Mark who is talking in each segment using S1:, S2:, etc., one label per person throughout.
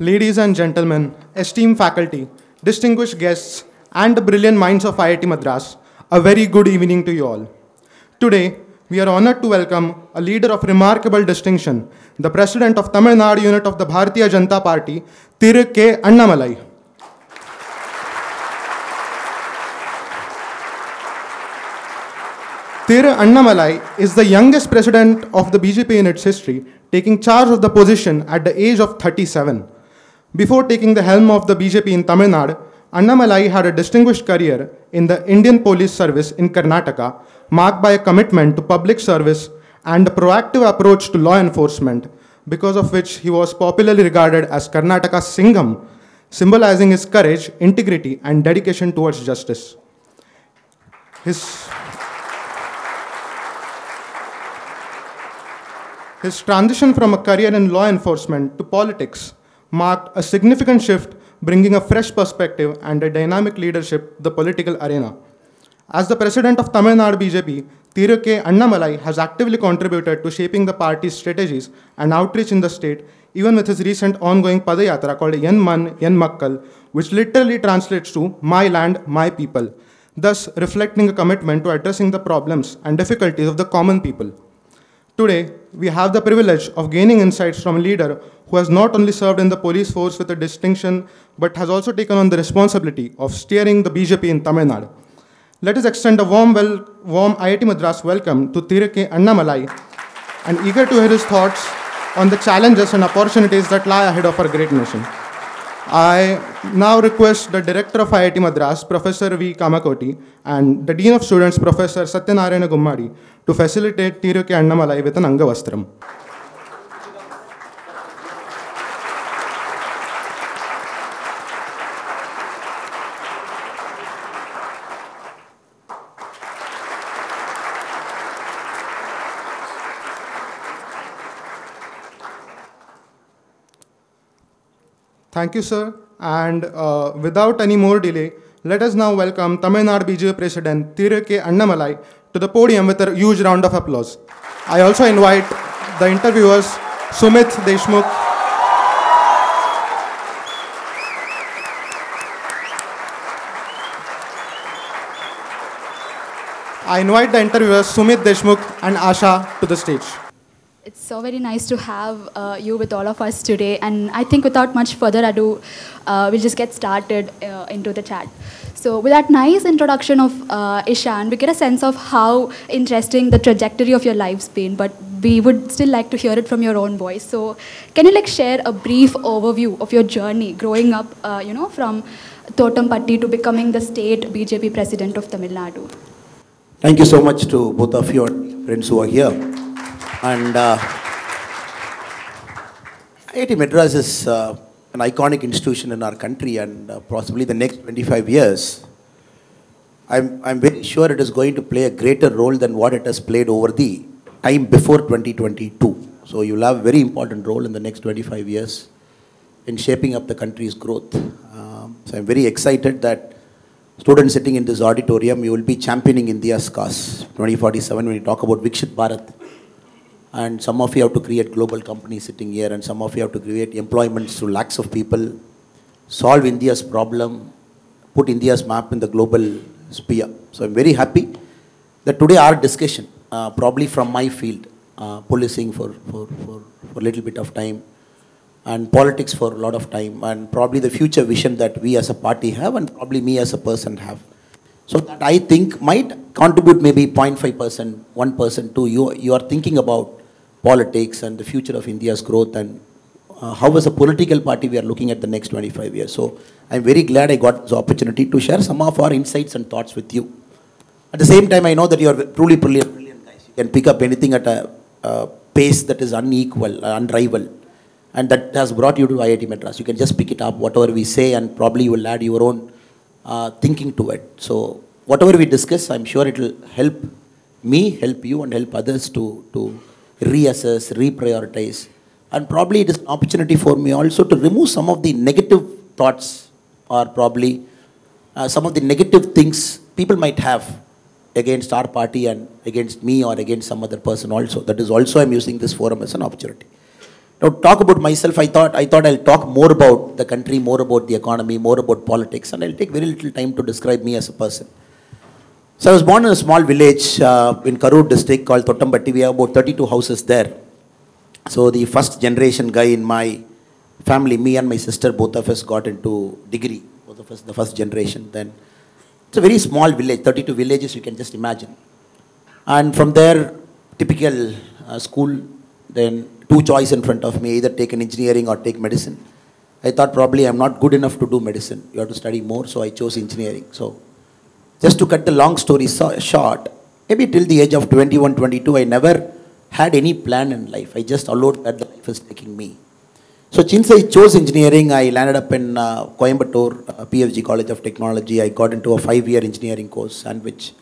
S1: Ladies and gentlemen, esteemed faculty, distinguished guests, and the brilliant minds of IIT Madras, a very good evening to you all. Today, we are honored to welcome a leader of remarkable distinction, the President of Tamil Nadu unit of the Bharatiya Janata Party, Thiru K. Annamalai. Thiru Annamalai is the youngest president of the BJP in its history, taking charge of the position at the age of 37. Before taking the helm of the BJP in Tamil Nadu, Annamalai had a distinguished career in the Indian Police Service in Karnataka, marked by a commitment to public service and a proactive approach to law enforcement, because of which he was popularly regarded as Karnataka's Singham, symbolizing his courage, integrity, and dedication towards justice. His transition from a career in law enforcement to politics marked a significant shift, bringing a fresh perspective and a dynamic leadership to the political arena. As the president of Tamil Nadu BJP, Thiru K. Annamalai has actively contributed to shaping the party's strategies and outreach in the state, even with his recent ongoing Padayatra called Yen Man, Yen Makkal, which literally translates to My Land, My People, thus reflecting a commitment to addressing the problems and difficulties of the common people. Today, we have the privilege of gaining insights from a leader who has not only served in the police force with a distinction, but has also taken on the responsibility of steering the BJP in Tamil Nadu. Let us extend a warm IIT Madras welcome to Thiru K. Annamalai, and eager to hear his thoughts on the challenges and opportunities that lie ahead of our great nation. I now request the Director of IIT Madras, Professor V. Kamakoti, and the Dean of Students, Professor Satyanarayana Gummadi, to facilitate Thiru K. Annamalai with an Angavastram. Thank you, sir. And without any more delay, let us now welcome Tamil Nadu BJP President Thiru K. Annamalai to the podium with a huge round of applause. I also invite the interviewers, Sumit Deshmukh, and Asha to the stage.
S2: It's so very nice to have you with all of us today, and I think without much further ado, we'll just get started into the chat. So with that nice introduction of Ishan, we get a sense of how interesting the trajectory of your life's been, but we would still like to hear it from your own voice. So can you share a brief overview of your journey growing up, from Thottampatti to becoming the state BJP president of Tamil Nadu?
S3: Thank you so much to both of you and friends who are here. And IIT Madras is an iconic institution in our country, and possibly the next 25 years, I'm very sure it is going to play a greater role than what it has played over the time before 2022. So you'll have a very important role in the next 25 years in shaping up the country's growth. So I'm very excited that students sitting in this auditorium, you will be championing India's cause 2047 when you talk about Vikshit Bharat. And some of you have to create global companies sitting here, and some of you have to create employments to lakhs of people, solve India's problem, put India's map in the global sphere. So I'm very happy that today our discussion, probably from my field, policing for a little bit of time, and politics for a lot of time, and probably the future vision that we as a party have, and probably me as a person have. So that I think might contribute maybe 0.5%, 1% to you are thinking about politics and the future of India's growth, and how as a political party we are looking at the next 25 years. So I'm very glad I got this opportunity to share some of our insights and thoughts with you. At the same time, I know that you are truly brilliant guys. You can pick up anything at a pace that is unequal, unrivaled, and that has brought you to IIT Madras. You can just pick it up, whatever we say, and probably you will add your own thinking to it. So whatever we discuss, I'm sure it will help me, help you, and help others to reassess, reprioritize. And probably it is an opportunity for me also to remove some of the negative thoughts, or probably some of the negative things people might have against our party and against me or against some other person also. That is also I'm using this forum as an opportunity. Now, talk about myself, I thought I'll talk more about the country, more about the economy, more about politics, and I'll take very little time to describe me as a person. So I was born in a small village in Karur district called Tottambatti. We have about 32 houses there. So the first generation guy in my family, me and my sister, both of us got into degree. Both of us, the first generation. Then it's a very small village, 32 villages, you can just imagine. And from there, typical school, then two choices in front of me, either take an engineering or take medicine. I thought probably I'm not good enough to do medicine. You have to study more, so I chose engineering. So just to cut the long story short, maybe till the age of 21, 22, I never had any plan in life. I just allowed that the life is taking me. So since I chose engineering, I landed up in Coimbatore, PFG College of Technology. I got into a 5-year engineering course, and which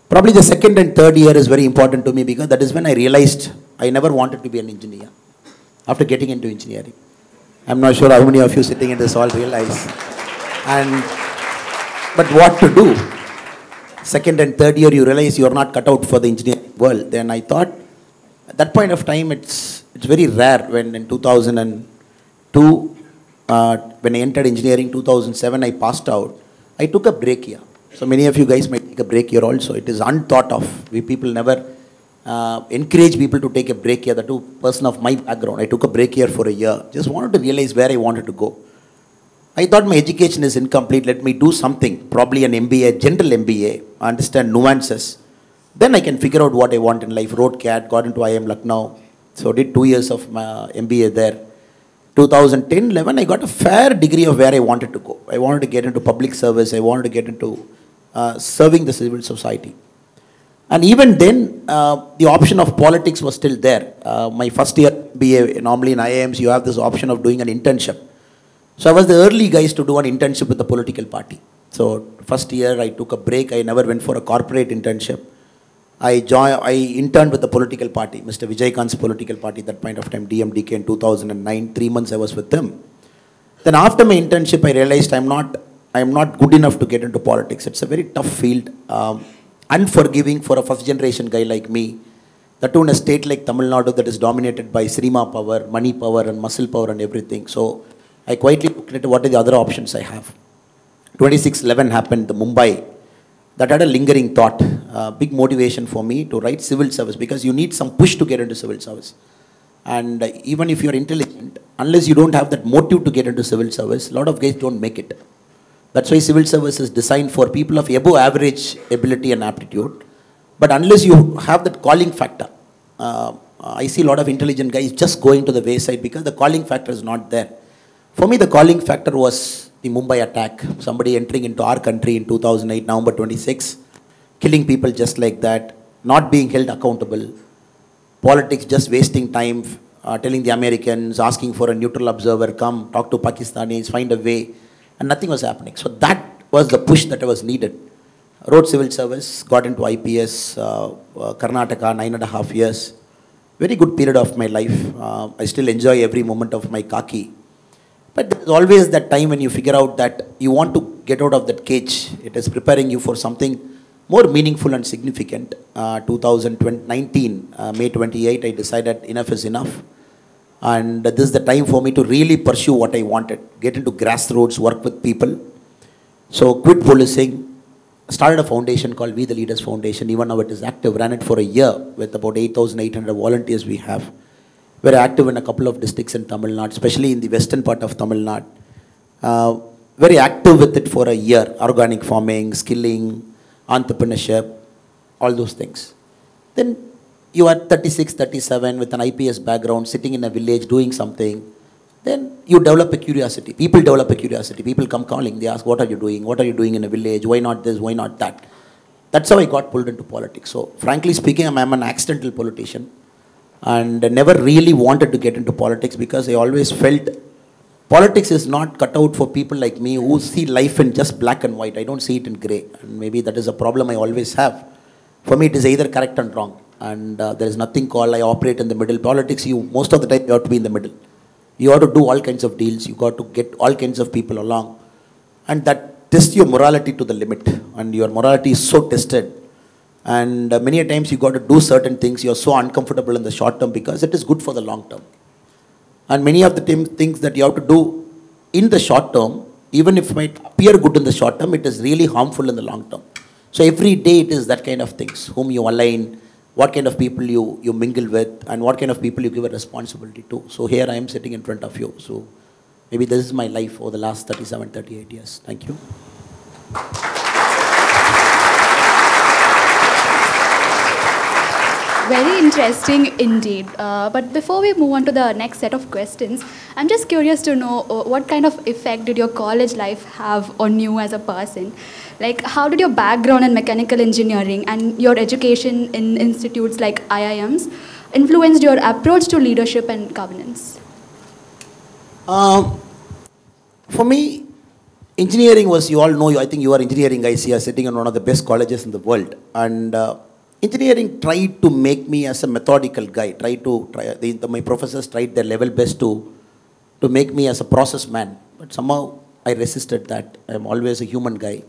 S3: probably the second and third year is very important to me because that is when I realized I never wanted to be an engineer after getting into engineering. I'm not sure how many of you sitting in this hall realize. But what to do? Second and third year you realize you're not cut out for the engineering world. Then I thought, at that point of time, it's very rare when in 2002, when I entered engineering, 2007, I passed out. I took a break here. So many of you guys might take a break here also. It is unthought of. We people never encourage people to take a break here. The two person of my background, I took a break here for a year. Just wanted to realize where I wanted to go. I thought my education is incomplete. Let me do something, probably an MBA, general MBA, understand nuances. Then I can figure out what I want in life. Wrote CAT, got into IIM Lucknow. So did 2 years of my MBA there. 2010-11, I got a fair degree of where I wanted to go. I wanted to get into public service. I wanted to get into serving the civil society. And even then, the option of politics was still there. My first year MBA, normally in IIMs, you have this option of doing an internship. So I was the early guys to do an internship with the political party. So first year, I took a break. I never went for a corporate internship. I interned with the political party, Mr. Vijayakant's political party at that point of time, DMDK in 2009. 3 months I was with them. Then after my internship, I realized I'm not good enough to get into politics. It's a very tough field, unforgiving for a first generation guy like me. That too in a state like Tamil Nadu that is dominated by cinema power, money power and muscle power and everything. So I quietly looked at what are the other options I have. 26/11 happened, the Mumbai. That had a lingering thought, big motivation for me to write civil service because you need some push to get into civil service. And even if you're intelligent, unless you don't have that motive to get into civil service, a lot of guys don't make it. That's why civil service is designed for people of above average ability and aptitude. But unless you have that calling factor, I see a lot of intelligent guys just going to the wayside because the calling factor is not there. For me, the calling factor was the Mumbai attack, somebody entering into our country in 2008, November 26, killing people just like that, not being held accountable, politics just wasting time, telling the Americans, asking for a neutral observer, come talk to Pakistanis, find a way, and nothing was happening. So that was the push that was needed. Wrote civil service, got into IPS, Karnataka, 9.5 years. Very good period of my life. I still enjoy every moment of my khaki. But there's always that time when you figure out that you want to get out of that cage. It is preparing you for something more meaningful and significant. 2019, May 28, I decided enough is enough. And this is the time for me to really pursue what I wanted. Get into grassroots, work with people. So quit policing. Started a foundation called We the Leaders Foundation. Even now it is active. Ran it for a year with about 8,800 volunteers we have. We're active in a couple of districts in Tamil Nadu, especially in the western part of Tamil Nadu. Very active with it for a year. Organic farming, skilling, entrepreneurship, all those things. Then you are 36, 37 with an IPS background, sitting in a village doing something. Then you develop a curiosity. People develop a curiosity. People come calling. They ask, what are you doing? What are you doing in a village? Why not this? Why not that? That's how I got pulled into politics. So frankly speaking, I'm an accidental politician. And I never really wanted to get into politics because I always felt politics is not cut out for people like me who see life in just black and white. I don't see it in grey. And maybe that is a problem I always have. For me, it is either correct and wrong. And there is nothing called I operate in the middle. Politics, most of the time you have to be in the middle. You have to do all kinds of deals. You got to get all kinds of people along. And that tests your morality to the limit. And your morality is so tested. And many a times you got to do certain things. You're so uncomfortable in the short term because it is good for the long term. And many of the things that you have to do in the short term, even if it might appear good in the short term, it is really harmful in the long term. So every day it is that kind of things, whom you align, what kind of people you mingle with, and what kind of people you give a responsibility to. So here I am sitting in front of you. So maybe this is my life over the last 37, 38 years. Thank you.
S2: Very interesting indeed. But before we move on to the next set of questions, I'm just curious to know what kind of effect did your college life have on you as a person? Like, how did your background in mechanical engineering and your education in institutes like IIMs influenced your approach to leadership and governance?
S3: For me, engineering was, you all know, I think you are engineering guys here, sitting in one of the best colleges in the world. And engineering tried to make me as a methodical guy, my professors tried their level best to make me as a process man. But somehow I resisted that. I'm always a human guy.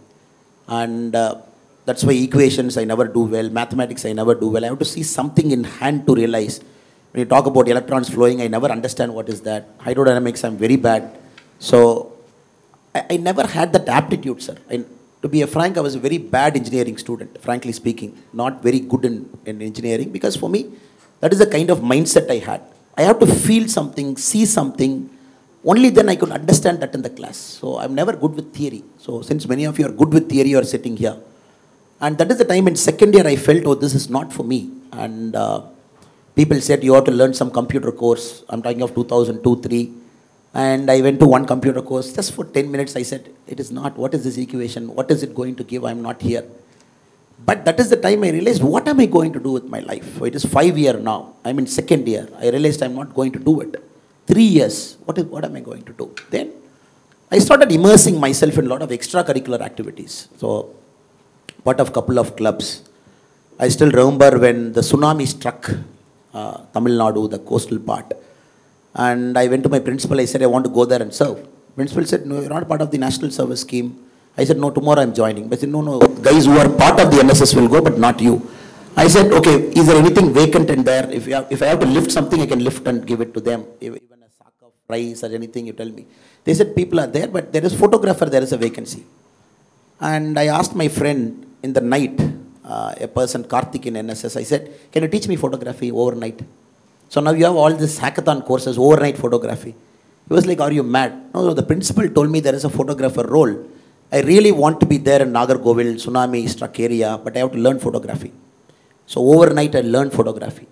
S3: And that's why equations I never do well, mathematics I never do well. I have to see something in hand to realize. When you talk about electrons flowing, I never understand what is that. Hydrodynamics, I'm very bad. So I never had that aptitude, sir. To be frank, I was a very bad engineering student, frankly speaking. Not very good in engineering, because for me, that is the kind of mindset I had. I have to feel something, see something, only then I could understand that in the class. So I'm never good with theory. So since many of you are good with theory, you are sitting here. And that is the time in second year I felt, oh, this is not for me. And people said, you have to learn some computer course. I'm talking of 2002, 3. And I went to one computer course. Just for 10 minutes, I said, it is not. What is this equation? What is it going to give? I'm not here. But that is the time I realized, what am I going to do with my life? So it is 5 years now. I'm in second year. I realized I'm not going to do it. 3 years. What am I going to do? Then I started immersing myself in a lot of extracurricular activities. So part of a couple of clubs. I still remember when the tsunami struck Tamilnadu, the coastal part. And I went to my principal. I said, I want to go there and serve. Principal said, no, you're not part of the national service scheme. I said, no, tomorrow I'm joining. But I said, no, guys who are part of the NSS will go, but not you. I said, okay, is there anything vacant in there? If I have to lift something, I can lift and give it to them. Even a sack of rice or anything, you tell me. They said, people are there, but there is photographer, there is a vacancy. And I asked my friend in the night, a person, Karthik in NSS, I said, can you teach me photography overnight? So now you have all these hackathon courses, overnight photography. He was like, are you mad? No, the principal told me there is a photographer role. I really want to be there in Nagargovil, tsunami struck area, but I have to learn photography. So overnight I learned photography.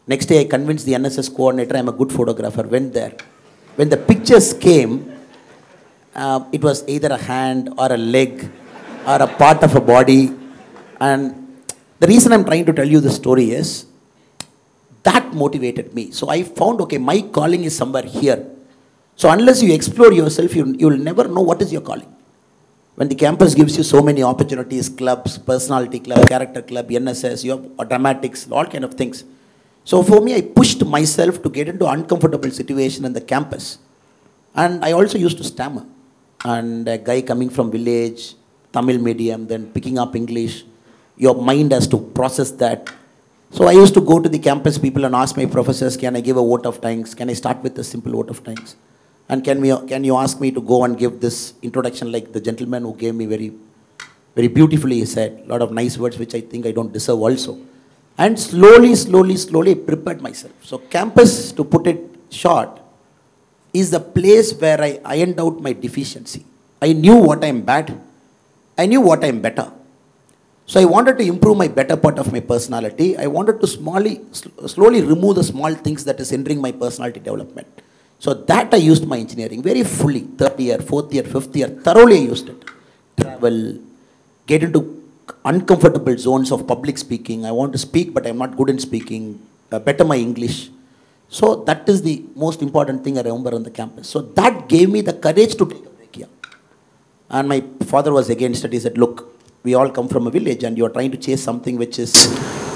S3: Next day I convinced the NSS coordinator I'm a good photographer, went there. When the pictures came, it was either a hand or a leg or a part of a body. And the reason I'm trying to tell you this story is, that motivated me. So I found, okay, my calling is somewhere here. So unless you explore yourself, you'll never know what is your calling. When the campus gives you so many opportunities, clubs, personality club, character club, NSS, you have dramatics, all kind of things. So for me, I pushed myself to get into uncomfortable situation in the campus. And I also used to stammer. And a guy coming from village, Tamil medium, then picking up English, your mind has to process that. So I used to go to the campus people and ask my professors, can I give a vote of thanks? Can I start with a simple vote of thanks? And can you ask me to go and give this introduction like the gentleman who gave me very, very beautifully, he said, a lot of nice words which I think I don't deserve also. And slowly I prepared myself. So campus, to put it short, is the place where I ironed out my deficiency. I knew what I'm bad. I knew what I'm better. So I wanted to improve my better part of my personality. I wanted to slowly remove the small things that is hindering my personality development. So that I used my engineering very fully. Third year, fourth year, fifth year, thoroughly I used it. Travel, get into uncomfortable zones of public speaking. I want to speak, but I'm not good in speaking. Better my English. So that is the most important thing I remember on the campus. So that gave me the courage to take a break here. And my father was against it. He said, look, we all come from a village and you are trying to chase something which is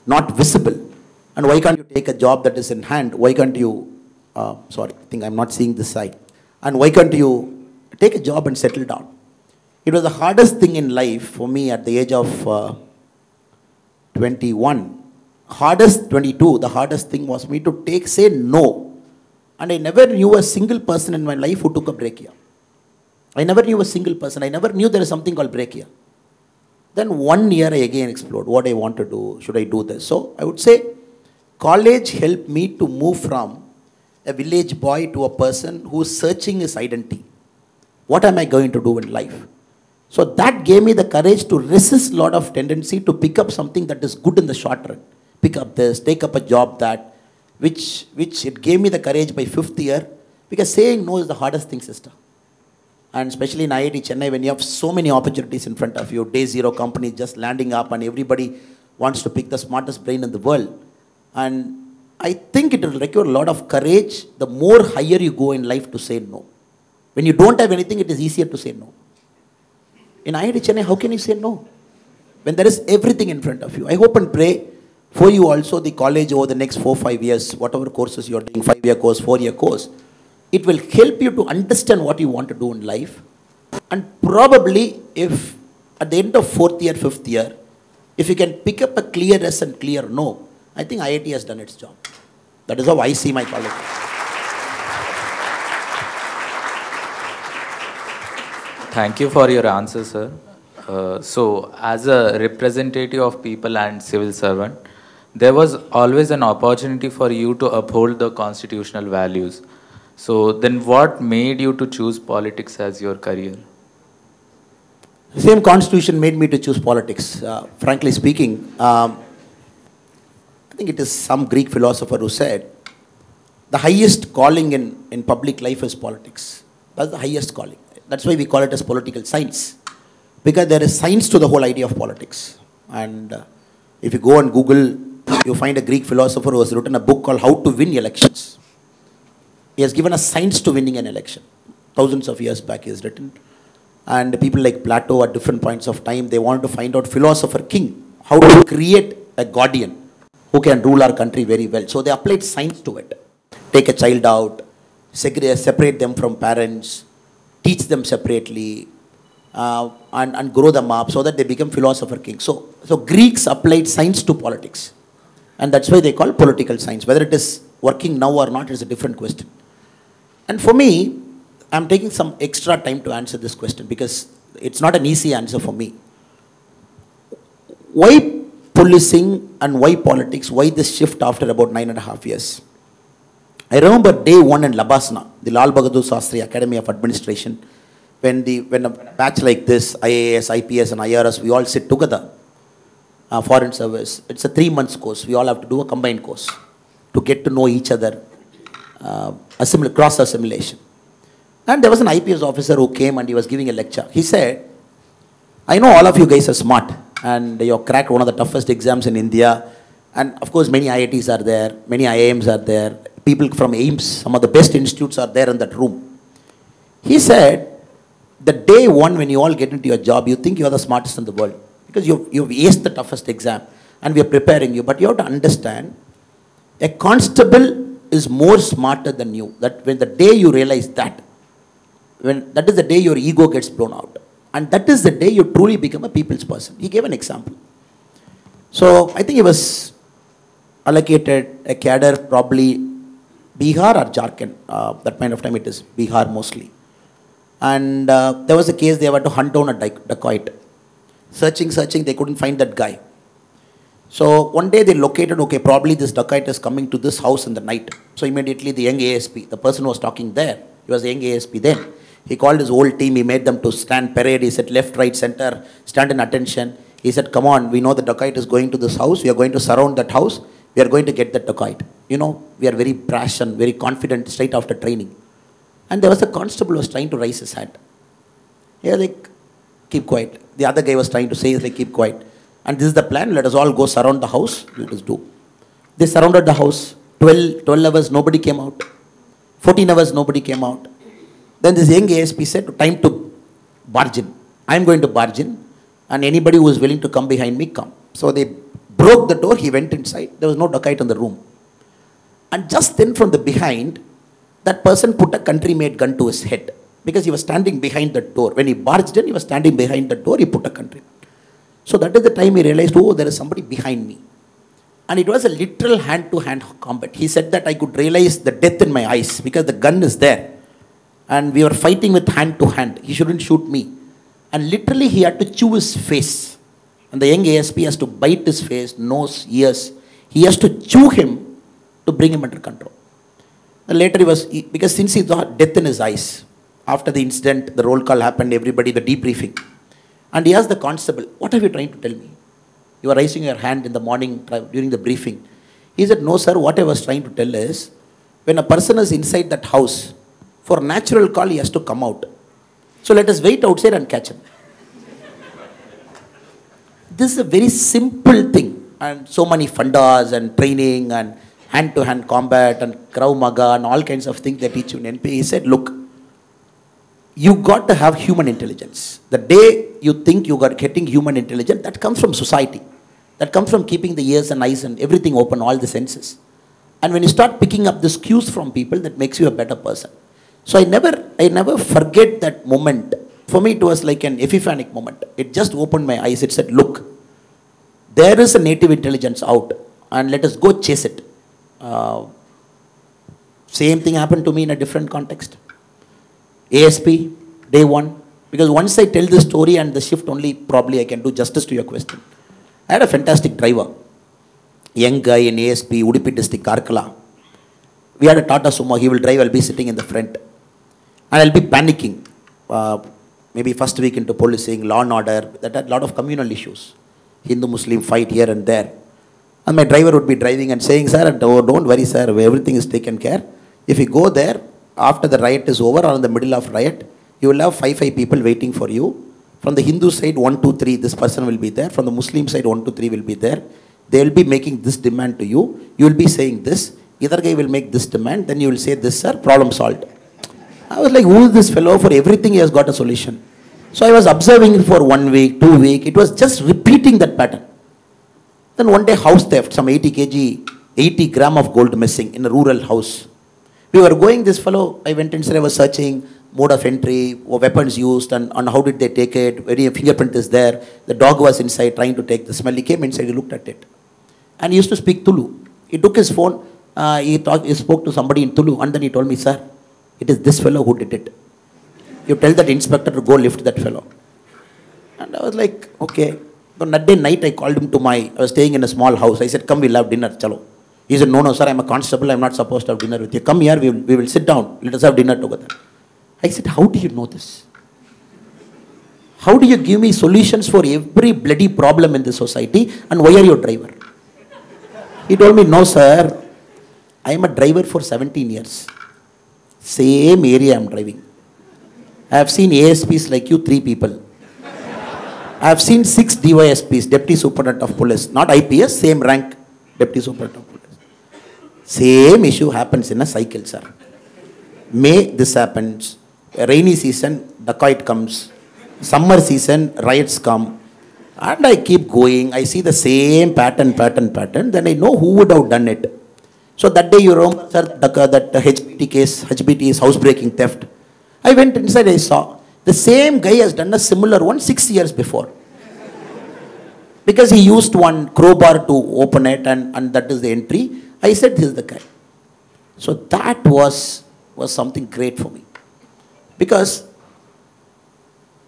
S3: not visible. And why can't you take a job that is in hand? Why can't you, sorry, I think I'm not seeing this side. And why can't you take a job and settle down? It was the hardest thing in life for me at the age of 21. 22, the hardest thing was me to say no And I never knew a single person in my life who took a break here. I never knew a single person. I never knew there is something called break here. Then 1 year I again explored what I want to do. Should I do this? So I would say college helped me to move from a village boy to a person who is searching his identity. What am I going to do in life? So that gave me the courage to resist a lot of tendency to pick up something that is good in the short run. Pick up this, take up a job that, which it gave me the courage by 5th year, because saying no is the hardest thing, sister. And especially in IIT Chennai, when you have so many opportunities in front of you, day zero companies just landing up and everybody wants to pick the smartest brain in the world. And I think it will require a lot of courage the more higher you go in life to say no. When you don't have anything, it is easier to say no. In IIT Chennai, how can you say no? When there is everything in front of you. I hope and pray for you also, the college over the next 4-5 years, whatever courses you are doing, 5-year course, 4-year course, it will help you to understand what you want to do in life. And probably if at the end of 4th year, 5th year, if you can pick up a clear yes and clear no, I think IIT has done its job. That is how I see my college.
S4: Thank you for your answer, sir. So, as a representative of people and civil servant, there was always an opportunity for you to uphold the constitutional values. So, then what made you to choose politics as your career?
S3: Same constitution made me to choose politics. Frankly speaking, I think it is some Greek philosopher who said, the highest calling in public life is politics. That's the highest calling. That's why we call it as political science. Because there is science to the whole idea of politics. And if you go on Google, you find a Greek philosopher who has written a book called How to Win Elections. He has given us science to winning an election. Thousands of years back he has written. And people like Plato at different points of time, they wanted to find out philosopher king, how to create a guardian who can rule our country very well. So they applied science to it. Take a child out, separate them from parents, teach them separately, and grow them up so that they become philosopher kings. So Greeks applied science to politics. And that's why they call political science. Whether it is working now or not is a different question. And for me, I'm taking some extra time to answer this question because it's not an easy answer for me. Why policing and why politics? Why this shift after about 9.5 years? I remember day 1 in Labasna, the Lal Bahadur Shastri Academy of Administration, when a batch like this, IAS, IPS and IRS, we all sit together, foreign service. It's a 3 months course. We all have to do a combined course to get to know each other, cross assimilation. And there was an IPS officer who came and he was giving a lecture. He said, I know all of you guys are smart and you have cracked one of the toughest exams in India. And of course, many IITs are there, many IIMs are there, people from AIMS, some of the best institutes are there in that room. He said, the day 1 when you all get into your job, you think you are the smartest in the world because you've aced the toughest exam and we are preparing you. But you have to understand, a constable is more smarter than you. That when the day you realize that, that is the day your ego gets blown out. And that is the day you truly become a people's person. He gave an example. So I think he was allocated a cadre, probably Bihar or Jharkhand. That point of time it is Bihar mostly. And there was a case they had to hunt down a dacoit. Searching, they couldn't find that guy. So one day they located, okay, probably this dacoit is coming to this house in the night. So immediately the young ASP, the person who was talking there, he was the young ASP then. He called his whole team, he made them to stand parade, he said left, right, center, stand in attention. He said, come on, we know the dacoit is going to this house, we are going to surround that house, we are going to get that dacoit. You know, we are very brash and very confident straight after training. And there was a constable who was trying to raise his hand. He was like, keep quiet. The other guy was trying to say, he's like, keep quiet. And this is the plan, let us all go surround the house, let us do. They surrounded the house, 12 hours, nobody came out. 14 hours, nobody came out. Then this young ASP said, time to barge in. I'm going to barge in, and anybody who is willing to come behind me, come. So they broke the door, he went inside, there was no dacoit in the room. And just then from the behind, that person put a country-made gun to his head, because he was standing behind the door. When he barged in, he was standing behind the door, he put a country. So that is the time he realized, oh, there is somebody behind me. And it was a literal hand-to-hand combat. He said that I could realize the death in my eyes because the gun is there. And we were fighting with hand-to-hand. He shouldn't shoot me. And literally he had to chew his face. And the young ASP has to bite his face, nose, ears. He has to chew him to bring him under control. And later because since he saw death in his eyes, after the incident, the roll call happened, everybody, the debriefing. And he asked the constable, what are you trying to tell me? You are raising your hand in the morning during the briefing. He said, no sir, what I was trying to tell is, when a person is inside that house, for natural call he has to come out. So let us wait outside and catch him. This is a very simple thing. And so many fundas and training and hand-to-hand combat and Krav Maga and all kinds of things they teach you in NP. He said, look, you got to have human intelligence. The day you think you are getting human intelligence, that comes from society. That comes from keeping the ears and eyes and everything open, all the senses. And when you start picking up these cues from people, that makes you a better person. So I never forget that moment. For me, it was like an epiphanic moment. It just opened my eyes. It said, look, there is a native intelligence out and let us go chase it. Same thing happened to me in a different context. ASP, day one. Because once I tell the story and the shift only, probably I can do justice to your question. I had a fantastic driver. Young guy in ASP, Udupi district, Karkala. We had a Tata Sumo. He will drive, I'll be sitting in the front. And I'll be panicking. Maybe first week into policing, law and order. That had a lot of communal issues. Hindu-Muslim fight here and there. And my driver would be driving and saying, sir, don't worry, sir, everything is taken care. If you go there, after the riot is over or in the middle of riot, you will have 5 people waiting for you. From the Hindu side, 1, 2, 3, this person will be there. From the Muslim side, 1, 2, 3 will be there. They will be making this demand to you. You will be saying this. Either guy will make this demand. Then you will say this, sir, problem solved. I was like, who is this fellow? For everything he has got a solution. So I was observing it for 1 week, 2 weeks. It was just repeating that pattern. Then one day house theft, some 80 kg, 80 gram of gold missing in a rural house. We were going, this fellow, I went inside, I was searching mode of entry, or weapons used, and how did they take it, any fingerprint is there. The dog was inside trying to take the smell. He came inside, he looked at it. And he used to speak Tulu. He took his phone, he spoke to somebody in Tulu, and then he told me, sir, it is this fellow who did it. You tell that inspector to go lift that fellow. And I was like, okay. So that day night I called him to I was staying in a small house. I said, come, we'll have dinner, chalo. He said, no, sir, I'm a constable, I'm not supposed to have dinner with you. Come here, we will sit down, let us have dinner together. I said, how do you know this? How do you give me solutions for every bloody problem in this society, and why are you a driver? He told me, no, sir, I am a driver for 17 years. Same area I am driving. I have seen ASPs like you, 3 people. I have seen 6 DYSPs, Deputy Superintendent of Police, not IPS, same rank, Deputy Superintendent of Police. Same issue happens in a cycle, sir. May, this happens. Rainy season, dacoit comes. Summer season, riots come. And I keep going. I see the same pattern. Then I know who would have done it. So that day, you remember, sir, that HBT case, HBT is housebreaking theft. I went inside, I saw. The same guy has done a similar one 6 years before. Because he used one crowbar to open it, and that is the entry. I said, this is the guy. So that was something great for me. Because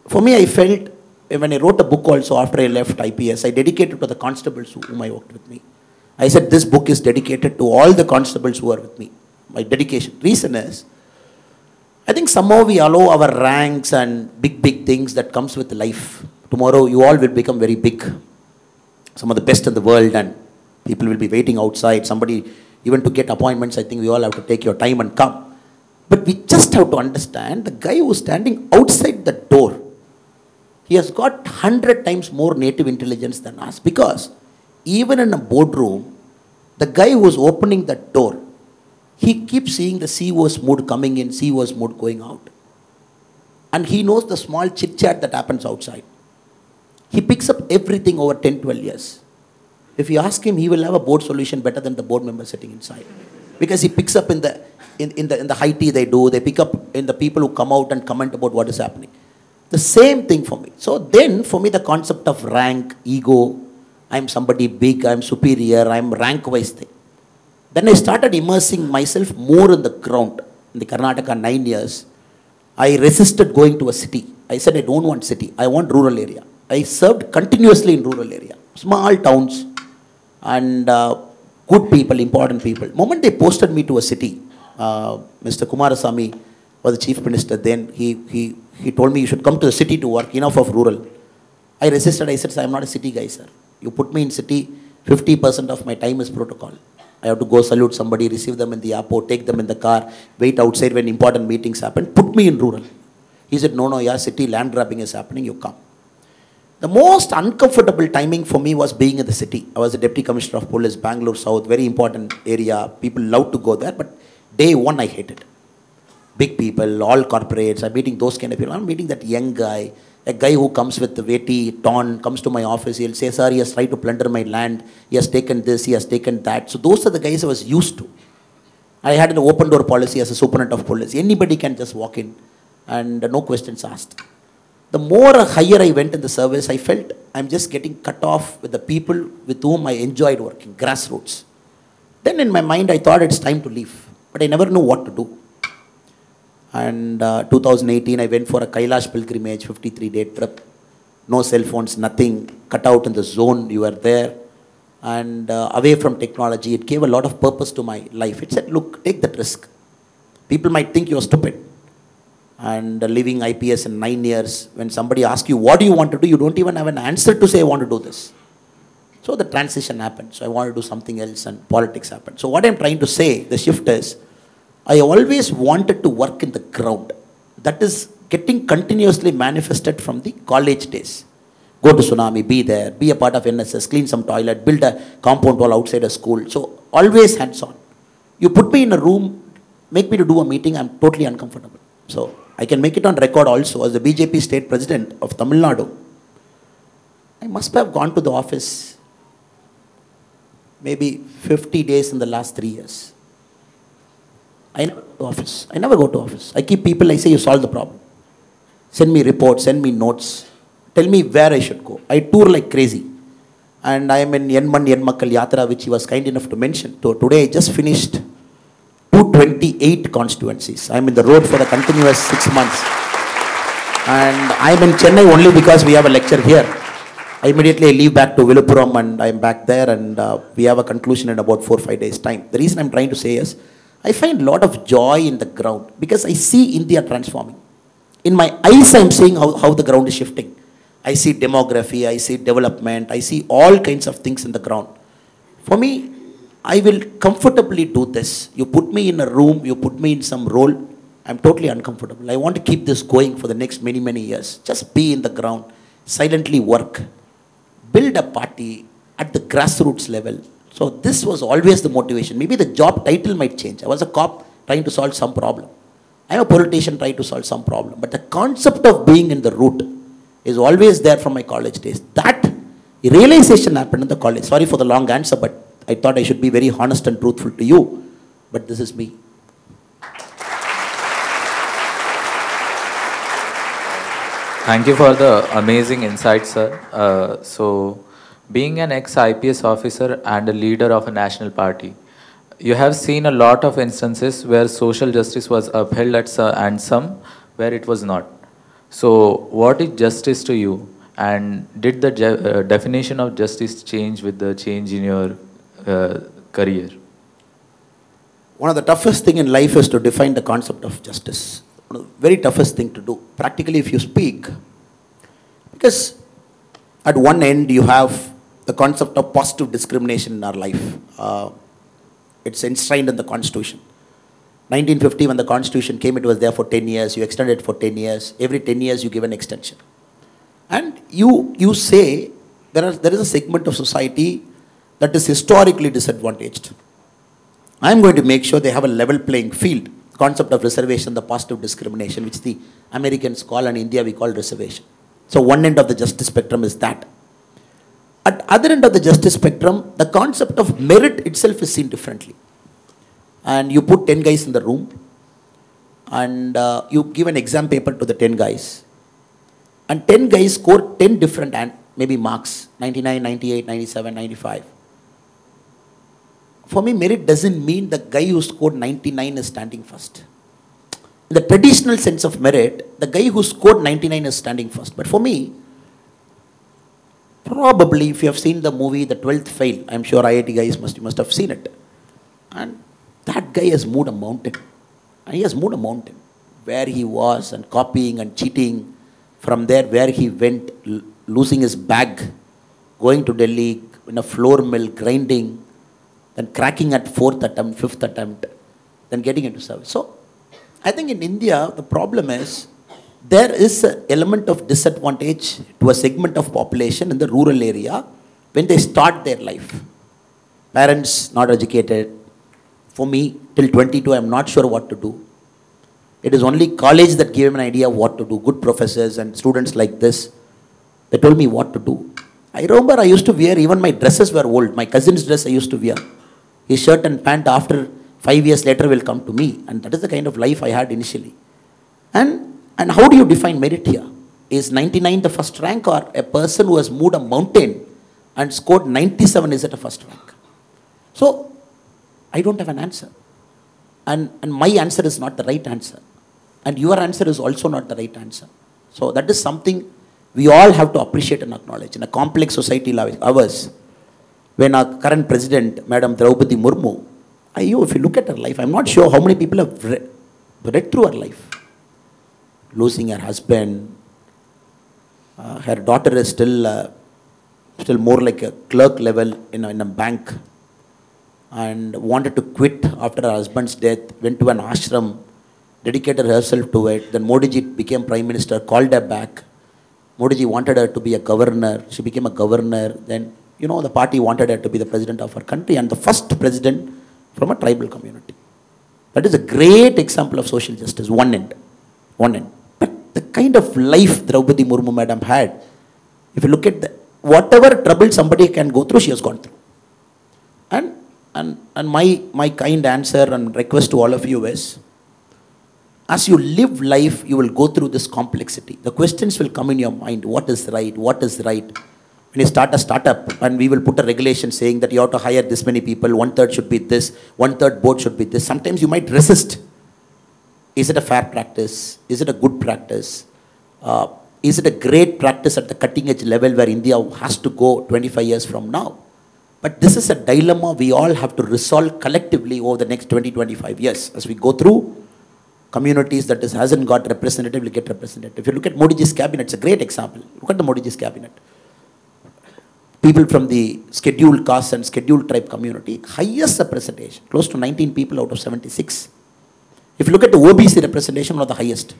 S3: for me, I felt, when I wrote a book also after I left IPS, I dedicated to the constables whom I worked with me. I said, this book is dedicated to all the constables who are with me. My dedication. Reason is, I think somehow we allow our ranks and big things that comes with life. Tomorrow you all will become very big. Some of the best in the world, and people will be waiting outside. Somebody, even to get appointments, I think we all have to take your time and come. But we just have to understand, the guy who is standing outside the door, he has got 100 times more native intelligence than us. Because even in a boardroom, the guy who is opening that door, he keeps seeing the CEO's mood coming in, CEO's mood going out. And he knows the small chit-chat that happens outside. He picks up everything over 10, 12 years. If you ask him, he will have a board solution better than the board member sitting inside. Because he picks up in the high tea they do, they pick up in the people who come out and comment about what is happening. The same thing for me. So then, for me, the concept of rank, ego, I'm somebody big, I'm superior, I'm rank-wise thing. Then I started immersing myself more in the ground. In the Karnataka 9 years, I resisted going to a city. I said, I don't want city, I want rural area. I served continuously in rural area. Small towns and good people, important people. The moment they posted me to a city, Mr. Kumarasamy was the chief minister then, he told me you should come to the city to work, enough of rural. I resisted, I said, sir, I'm not a city guy, sir. You put me in city, 50% of my time is protocol. I have to go salute somebody, receive them in the airport, take them in the car, wait outside when important meetings happen. Put me in rural. He said, no, yeah, city land grabbing is happening, you come. The most uncomfortable timing for me was being in the city. I was the Deputy Commissioner of Police, Bengaluru South, very important area. People love to go there, but day one I hated. Big people, all corporates, I'm meeting those kind of people. I'm meeting that young guy, a guy who comes with the veti, torn, comes to my office, he'll say, sir, he has tried to plunder my land, he has taken this, he has taken that. So those are the guys I was used to. I had an open door policy as a superintendent of police. Anybody can just walk in and no questions asked. The more higher I went in the service, I felt I'm just getting cut off with the people with whom I enjoyed working, grassroots. Then in my mind, I thought it's time to leave, but I never knew what to do. And 2018, I went for a Kailash pilgrimage, 53-day trip. No cell phones, nothing, cut out in the zone, you were there. And away from technology, it gave a lot of purpose to my life. It said, look, take that risk. People might think you're stupid. And leaving IPS in 9 years, when somebody asks you, what do you want to do? You don't even have an answer to say, I want to do this. So the transition happened. So I want to do something else and politics happened. So what I'm trying to say, the shift is, I always wanted to work in the ground. That is getting continuously manifested from the college days. Go to Tsunami, be there, be a part of NSS, clean some toilet, build a compound wall outside a school. So always hands-on. You put me in a room, make me to do a meeting, I'm totally uncomfortable. So I can make it on record also as the BJP state president of Tamilnadu. I must have gone to the office maybe 50 days in the last 3 years. I never go to office. I never go to office. I keep people, I say, you solve the problem. Send me reports, send me notes. Tell me where I should go. I tour like crazy. And I am in Yenman Yenmakkal Yatra, which he was kind enough to mention. So today I just finished 228 constituencies. I am in the road for the continuous 6 months. And I am in Chennai only because we have a lecture here. I immediately leave back to Viluppuram and I am back there and we have a conclusion in about 4 or 5 days' time. The reason I am trying to say is, I find a lot of joy in the ground because I see India transforming. In my eyes, I am seeing how the ground is shifting. I see demography, I see development, I see all kinds of things in the ground. For me, I will comfortably do this. You put me in a room, you put me in some role, I'm totally uncomfortable. I want to keep this going for the next many, many years. Just be in the ground, silently work, build a party at the grassroots level. So this was always the motivation. Maybe the job title might change. I was a cop trying to solve some problem. I'm a politician trying to solve some problem. But the concept of being in the root is always there from my college days. That realization happened in the college. Sorry for the long answer, but I thought I should be very honest and truthful to you. But this is me.
S4: Thank you for the amazing insight, sir. So, being an ex-IPS officer and a leader of a national party, you have seen a lot of instances where social justice was upheld and some where it was not. So, what is justice to you? And did the definition of justice change with the change in your career?
S3: One of the toughest thing in life is to define the concept of justice. One of the very toughest thing to do. Practically, if you speak, because at one end you have the concept of positive discrimination in our life. It's enshrined in the Constitution. 1950, when the Constitution came, it was there for 10 years. You extended it for 10 years. Every 10 years, you give an extension. And you say there is a segment of society that is historically disadvantaged. I'm going to make sure they have a level playing field. The concept of reservation, the positive discrimination, which the Americans call and in India we call reservation. So one end of the justice spectrum is that. At the other end of the justice spectrum, the concept of merit itself is seen differently. And you put 10 guys in the room and you give an exam paper to the 10 guys. And 10 guys score 10 different maybe marks, 99, 98, 97, 95. For me, merit doesn't mean the guy who scored 99 is standing first. In the traditional sense of merit, the guy who scored 99 is standing first. But for me, probably if you have seen the movie The 12th Fail, I'm sure IIT guys must have seen it. And that guy has moved a mountain. And he has moved a mountain. Where he was and copying and cheating. From there where he went, losing his bag, going to Delhi in a flour mill, grinding, then cracking at 4th attempt, 5th attempt, then getting into service. So I think in India, the problem is there is an element of disadvantage to a segment of population in the rural area when they start their life. Parents not educated. For me, till 22, I'm not sure what to do. It is only college that gave me an idea of what to do. Good professors and students like this, they told me what to do. I remember I used to wear, even my dresses were old. My cousin's dress I used to wear. His shirt and pant after 5 years later will come to me. And that is the kind of life I had initially. And how do you define merit here? Is 99 the first rank, or a person who has moved a mountain and scored 97 is at a first rank? So, I don't have an answer. And my answer is not the right answer. And your answer is also not the right answer. So that is something we all have to appreciate and acknowledge. In a complex society like ours, when our current president, Madam Draupadi Murmu, if you look at her life, I'm not sure how many people have read through her life. Losing her husband, her daughter is still more like a clerk level in a bank, and wanted to quit after her husband's death, went to an ashram, dedicated herself to it. Then Modi ji became Prime Minister, called her back. Modi ji wanted her to be a governor. She became a governor. Then, the party wanted her to be the president of our country, and the first president from a tribal community. That is a great example of social justice, one end. But the kind of life Draupadi Murmu madam had, if you look at whatever trouble somebody can go through, she has gone through. And my kind answer and request to all of you is, as you live life, you will go through this complexity. The questions will come in your mind. What is right? What is right? When you start a startup and we will put a regulation saying that you have to hire this many people, 1/3 should be this, 1/3 board should be this. Sometimes you might resist. Is it a fair practice? Is it a good practice? Is it a great practice at the cutting edge level where India has to go 25 years from now? But this is a dilemma we all have to resolve collectively over the next 20-25 years. As we go through, communities that hasn't got representative will get representative. If you look at Modi ji's cabinet, it's a great example. Look at the Modi ji's cabinet. People from the scheduled caste and scheduled tribe community, highest representation, close to 19 people out of 76. If you look at the OBC representation, one of the highest.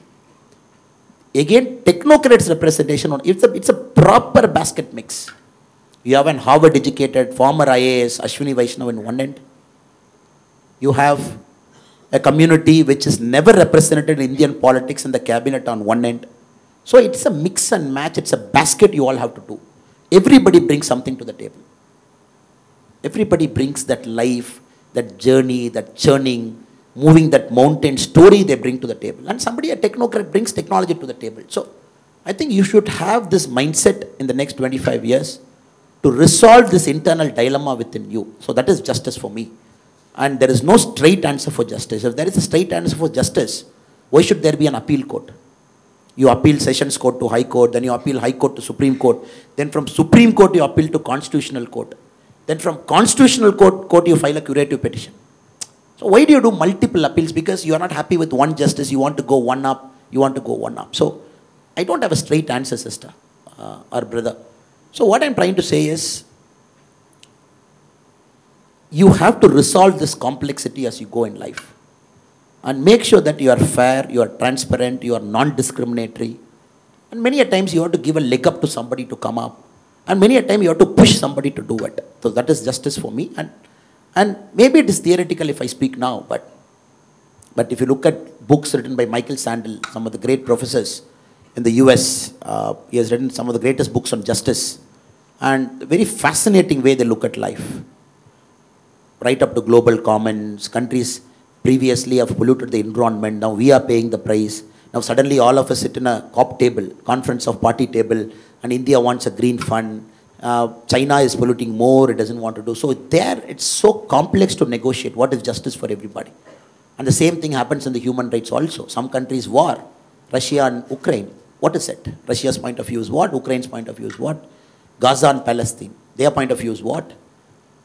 S3: Again, technocrats representation, it's a proper basket mix. You have an Harvard educated former IAS, Ashwini Vaishnav in one end. You have a community which is never represented in Indian politics in the cabinet on one end. So it's a mix and match, it's a basket you all have to do. Everybody brings something to the table. Everybody brings that life, that journey, that churning, moving that mountain story they bring to the table. And somebody, a technocrat, brings technology to the table. So I think you should have this mindset in the next 25 years to resolve this internal dilemma within you. So that is justice for me. And there is no straight answer for justice. If there is a straight answer for justice, why should there be an appeal court? You appeal Sessions Court to High Court, then you appeal High Court to Supreme Court, then from Supreme Court you appeal to Constitutional Court, then from Constitutional Court you file a curative petition. So why do you do multiple appeals? Because you are not happy with one justice, you want to go one up, So I don't have a straight answer, sister or brother. So what I'm trying to say is, you have to resolve this complexity as you go in life. And make sure that you are fair, you are transparent, you are non-discriminatory. And many a times you have to give a leg up to somebody to come up. And many a time you have to push somebody to do it. So that is justice for me. And maybe it is theoretical if I speak now, but if you look at books written by Michael Sandel, some of the great professors in the US, he has written some of the greatest books on justice. And a very fascinating way they look at life. Right up to global commons, countries previously have polluted the environment, now we are paying the price. Now suddenly all of us sit in a COP table, conference of party table, and India wants a green fund. China is polluting more, it doesn't want to do. So there, it's so complex to negotiate what is justice for everybody. And the same thing happens in the human rights also. Some countries war, Russia and Ukraine. What is it? Russia's point of view is what? Ukraine's point of view is what? Gaza and Palestine, their point of view is what?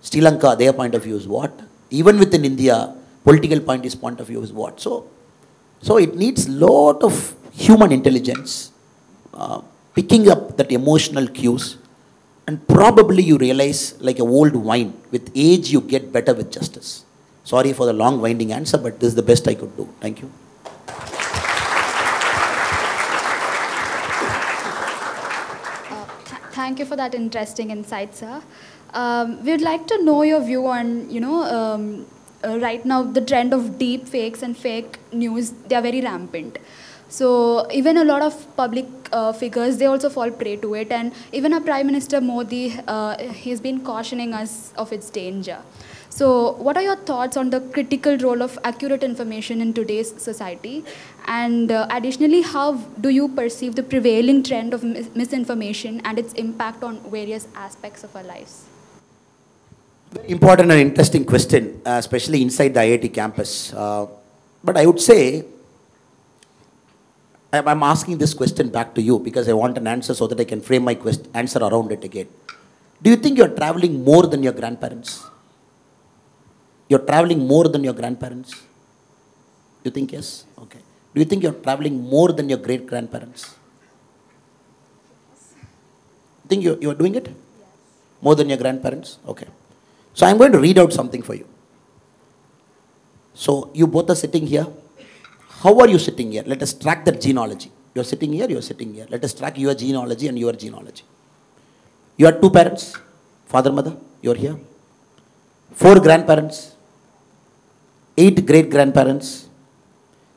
S3: Sri Lanka, their point of view is what? Even within India, political point of view is what? So it needs lot of human intelligence, picking up that emotional cues, and probably you realize, like a old wine, with age you get better with justice. Sorry for the long winding answer, but this is the best I could do. Thank you.
S2: Thank you for that interesting insight, sir. We'd like to know your view on, right now the trend of deep fakes and fake news, they are very rampant. So even a lot of public figures, they also fall prey to it. And even our Prime Minister Modi, he's been cautioning us of its danger. So what are your thoughts on the critical role of accurate information in today's society? And additionally, how do you perceive the prevailing trend of misinformation and its impact on various aspects of our lives?
S3: Very important and interesting question, especially inside the IIT campus. But I would say, I'm asking this question back to you because I want an answer so that I can frame my answer around it again. Do you think you're traveling more than your grandparents? You're traveling more than your grandparents? You think yes? Okay. Do you think you're traveling more than your great-grandparents? Think you're doing it? Yes. More than your grandparents? Okay. So I'm going to read out something for you. So you both are sitting here. How are you sitting here? Let us track that genealogy. You're sitting here, you're sitting here. Let us track your genealogy and your genealogy. You had 2 parents, father, mother, you're here. 4 grandparents, 8 great-grandparents,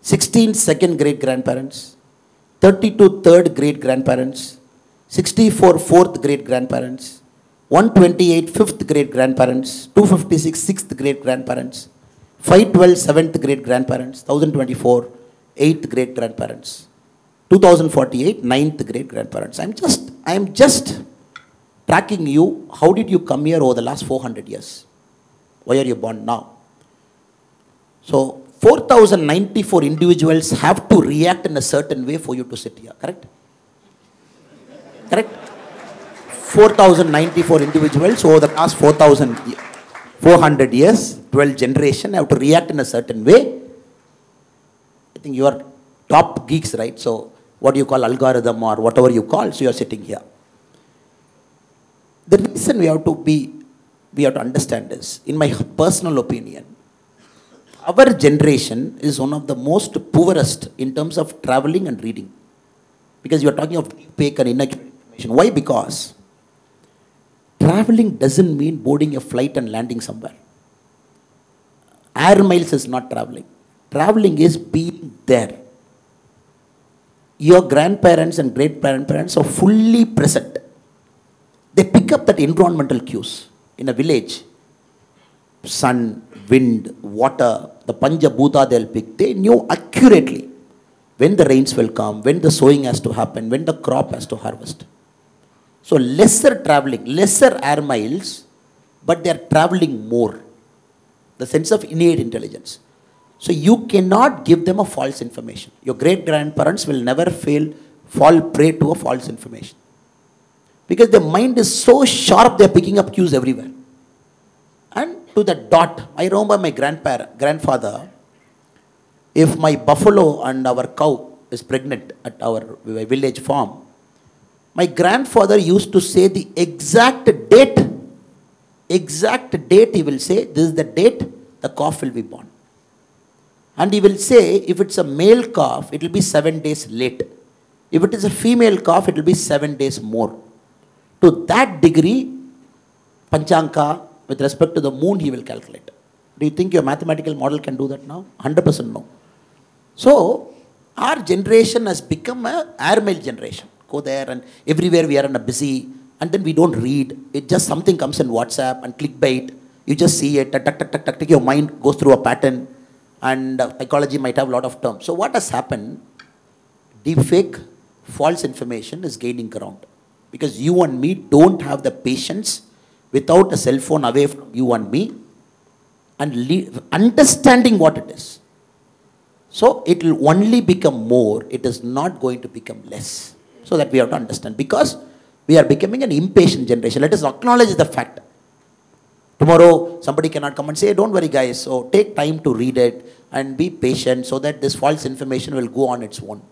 S3: 16 second great-grandparents, 32 third great-grandparents, 64 fourth great-grandparents, 128 fifth great-grandparents, 256 sixth great-grandparents, 512 seventh great-grandparents, 1024 eighth great-grandparents, 2048 ninth great-grandparents. I am just tracking you. How did you come here over the last 400 years? Why are you born now? So 4094 individuals have to react in a certain way for you to sit here, correct? Correct? 4094 individuals over the last 400 years, 12 generations have to react in a certain way. I think you are top geeks, right? So what do you call algorithm or whatever you call, so you are sitting here. The reason we have to understand this, in my personal opinion, our generation is one of the most poorest in terms of traveling and reading. Because you are talking of fake and inaccurate information. Why? Because traveling doesn't mean boarding a flight and landing somewhere. Air miles is not traveling. Traveling is being there. Your grandparents and great-grandparents are fully present. They pick up that environmental cues in a village. Sun, wind, water, the Panja Bhuta they'll pick. They knew accurately when the rains will come, when the sowing has to happen, when the crop has to harvest. So lesser traveling, lesser air miles, but they are traveling more. The sense of innate intelligence. So you cannot give them a false information. Your great-grandparents will never fall prey to a false information. Because their mind is so sharp, they are picking up cues everywhere. And to the dot, I remember my grandfather, if my buffalo and our cow is pregnant at our village farm, my grandfather used to say the exact date he will say, this is the date the calf will be born. And he will say, if it's a male calf, it will be 7 days late. If it is a female calf, it will be 7 days more. To that degree, Panchanka, with respect to the moon, he will calculate. Do you think your mathematical model can do that now? 100% no. So, our generation has become an airmail generation. Go there and everywhere we are in a busy, and then we don't read. It just something comes in WhatsApp and clickbait. You just see it, tuck, tuck, tuck, tuck, tuck, your mind goes through a pattern, and psychology might have a lot of terms. So what has happened? Deepfake, false information is gaining ground. Because you and me don't have the patience without a cell phone away from you and me and understanding what it is. So it will only become more, it is not going to become less. So that we have to understand. Because we are becoming an impatient generation. Let us acknowledge the fact. Tomorrow somebody cannot come and say, don't worry guys, so take time to read it and be patient so that this false information will go on its own.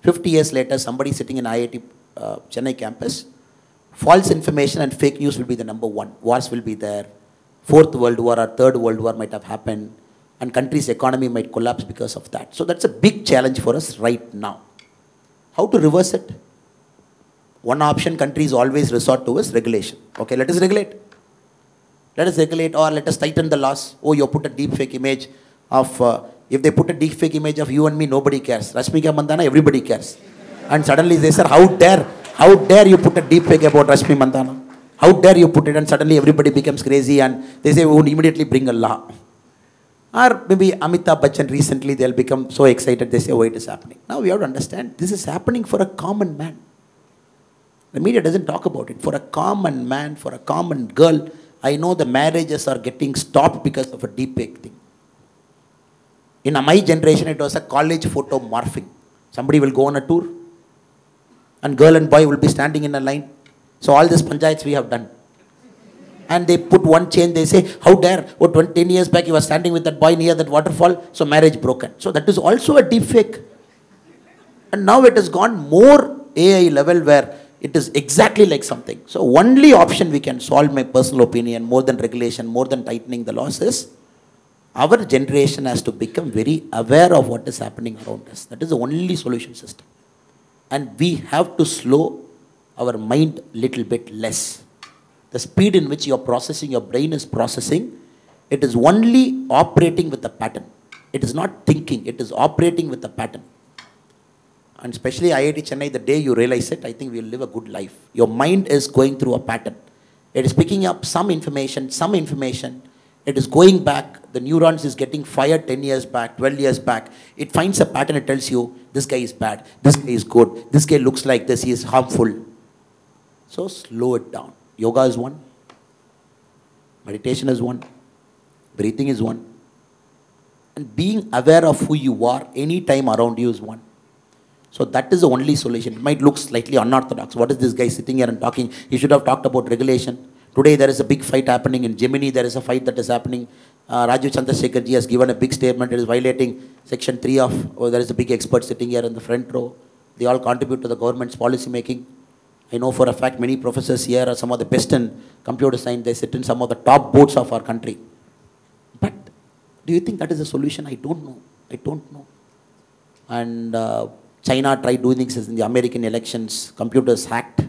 S3: 50 years later, somebody sitting in IIT Chennai campus, false information and fake news will be the number one. Wars will be there. Fourth World War or Third World War might have happened. And country's economy might collapse because of that. So that's a big challenge for us right now. How to reverse it? One option countries always resort to is regulation. Okay, let us regulate. Let us regulate or let us tighten the laws. Oh, you put a deep fake image of, if they put a deep fake image of you and me, nobody cares. Rashmika Mandana, everybody cares. And suddenly they say, how dare you put a deep fake about Rashmi Mandana? How dare you put it? And suddenly everybody becomes crazy and they say, we would immediately bring a law. Or maybe Amitabh Bachchan recently, they'll become so excited, they say, oh, it is happening. Now we have to understand, this is happening for a common man. The media doesn't talk about it. For a common man, for a common girl, I know the marriages are getting stopped because of a deep fake thing. In my generation, it was a college photo morphing. Somebody will go on a tour, and girl and boy will be standing in a line. So all these panchayats we have done. And they put one chain, they say, how dare, 10 years back you were standing with that boy near that waterfall, so marriage broken. So that is also a deep fake. And now it has gone more AI level where it is exactly like something. So only option we can solve, my personal opinion, more than regulation, more than tightening the laws is, our generation has to become very aware of what is happening around us. That is the only solution system. And we have to slow our mind little bit less. The speed in which you are processing, your brain is processing, it is only operating with a pattern. It is not thinking, it is operating with a pattern. And especially IIT Chennai, the day you realize it, I think we will live a good life. Your mind is going through a pattern. It is picking up some information, it is going back, the neurons is getting fired 10 years back, 12 years back. It finds a pattern, it tells you, this guy is bad, this guy is good, this guy looks like this, he is harmful. So slow it down. Yoga is one. Meditation is one. Breathing is one. And being aware of who you are any time around you is one. So that is the only solution. It might look slightly unorthodox. What is this guy sitting here and talking? He should have talked about regulation. Today there is a big fight happening in Gemini. There is a fight that is happening. Rajiv Chandrasekhar ji has given a big statement. It is violating section 3 of, there is a big expert sitting here in the front row. They all contribute to the government's policy making. I know for a fact many professors here are some of the best in computer science. They sit in some of the top boards of our country. But do you think that is a solution? I don't know. I don't know. And China tried doing things in the American elections. Computers hacked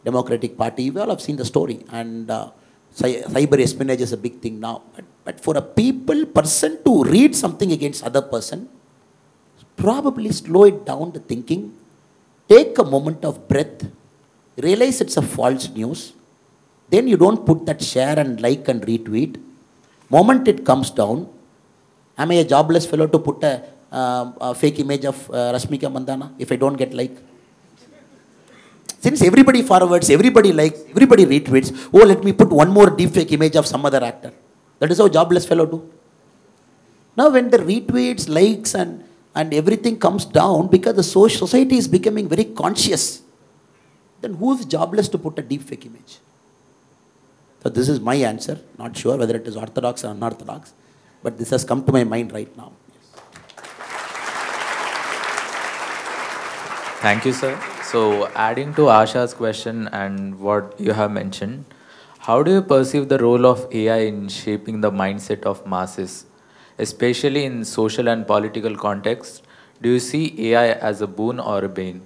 S3: Democratic Party. We all have seen the story. And cyber espionage is a big thing now. But for a person to read something against other person, probably slow it down the thinking. Take a moment of breath. Realize it's a false news. Then you don't put that share and like and retweet. Moment it comes down, am I a jobless fellow to put a fake image of Rashmika Mandana if I don't get like? Since everybody forwards, everybody likes, everybody retweets, oh, let me put one more deep fake image of some other actor. That is how jobless fellow do. Now when the retweets, likes and everything comes down because the society is becoming very conscious, then who is jobless to put a deep fake image? So this is my answer. Not sure whether it is orthodox or unorthodox, but this has come to my mind right now.
S4: Thank you, sir. So adding to Asha's question and what you have mentioned, how do you perceive the role of AI in shaping the mindset of masses, especially in social and political context? Do you see AI as a boon or a bane?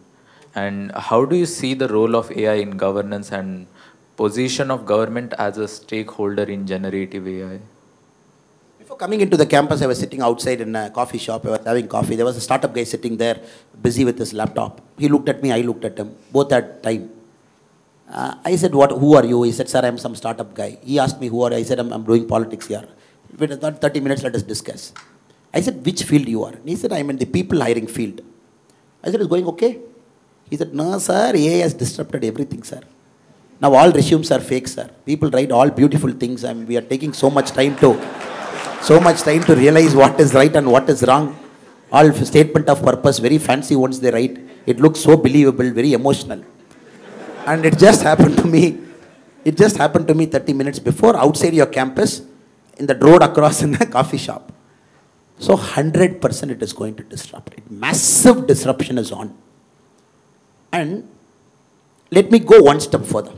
S4: And how do you see the role of AI in governance and position of government as a stakeholder in generative AI?
S3: Before coming into the campus, I was sitting outside in a coffee shop. I was having coffee. There was a startup guy sitting there, busy with his laptop. He looked at me, I looked at him. Both had time. I said, who are you? He said, sir, I'm some startup guy. He asked me, who are you? I said, I'm doing politics here. Within 30 minutes, let us discuss. I said, which field you are? And he said, I'm in the people hiring field. I said, it's going okay. He said, no, sir, AI has disrupted everything, sir. Now all resumes are fake, sir. People write all beautiful things, and we are taking so much time to realize what is right and what is wrong. All statement of purpose, very fancy ones they write. It looks so believable, very emotional. And it just happened to me. It just happened to me 30 minutes before, outside your campus, in the road across in the coffee shop. So 100% it is going to disrupt. Massive disruption is on. And let me go one step further.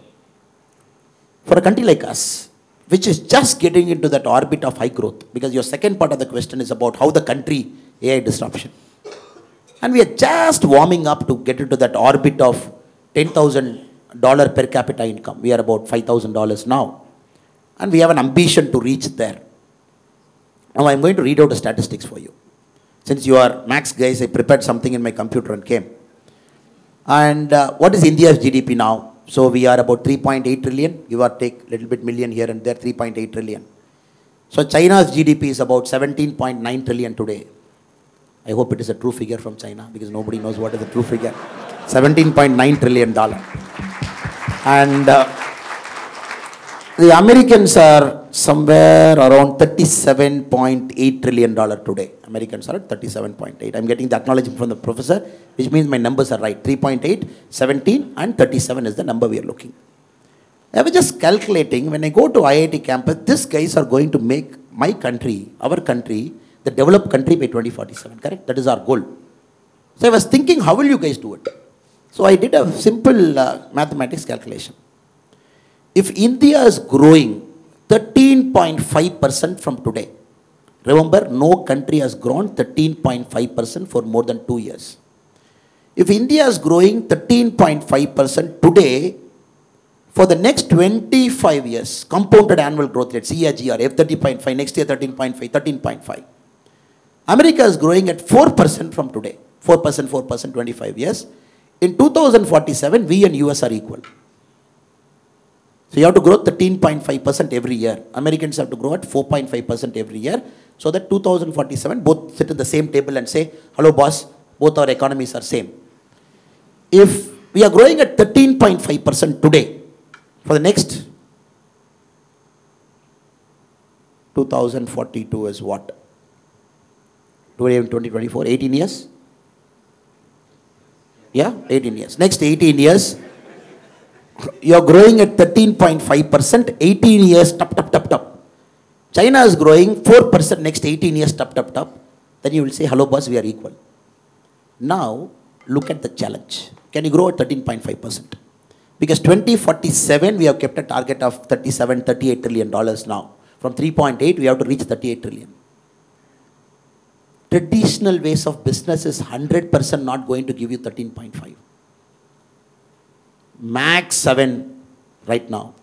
S3: For a country like us, which is just getting into that orbit of high growth, because your second part of the question is about how the country AI disruption. And we are just warming up to get into that orbit of $10,000 per capita income. We are about $5,000 now. And we have an ambition to reach there. Now I'm going to read out the statistics for you. Since you are Max guys, I prepared something in my computer and came. And what is India's GDP now? So we are about 3.8 trillion, give or take a little bit million here and there, 3.8 trillion. So China's GDP is about 17.9 trillion today. I hope it is a true figure from China, because nobody knows what is the true figure. $17.9 trillion. And the Americans are somewhere around $37.8 trillion today. Americans are at 37.8. I'm getting the acknowledgement from the professor, which means my numbers are right. 3.8, 17 and 37 is the number we are looking. I was just calculating, when I go to IIT campus, these guys are going to make my country, our country, the developed country by 2047, correct? That is our goal. So I was thinking, how will you guys do it? So I did a simple mathematics calculation. If India is growing 13.5% from today, remember, no country has grown 13.5% for more than 2 years. If India is growing 13.5% today, for the next 25 years, compounded annual growth rate, CAGR, F30.5, next year 13.5, 13.5. America is growing at 4% from today, 4%, 25 years. In 2047, we and US are equal. So you have to grow 13.5% every year. Americans have to grow at 4.5% every year. So that 2047, both sit at the same table and say, hello boss, both our economies are same. If we are growing at 13.5% today, for the next 2042 is what? 2024, 18 years? Yeah, 18 years. Next 18 years, you are growing at 13.5%, 18 years, top. China is growing 4% next 18 years, top. Then you will say, hello boss, we are equal. Now, look at the challenge. Can you grow at 13.5%? Because 2047, we have kept a target of $38 trillion now. From 3.8, we have to reach 38 trillion. Traditional ways of business is 100% not going to give you 13.5. Max 7 right now.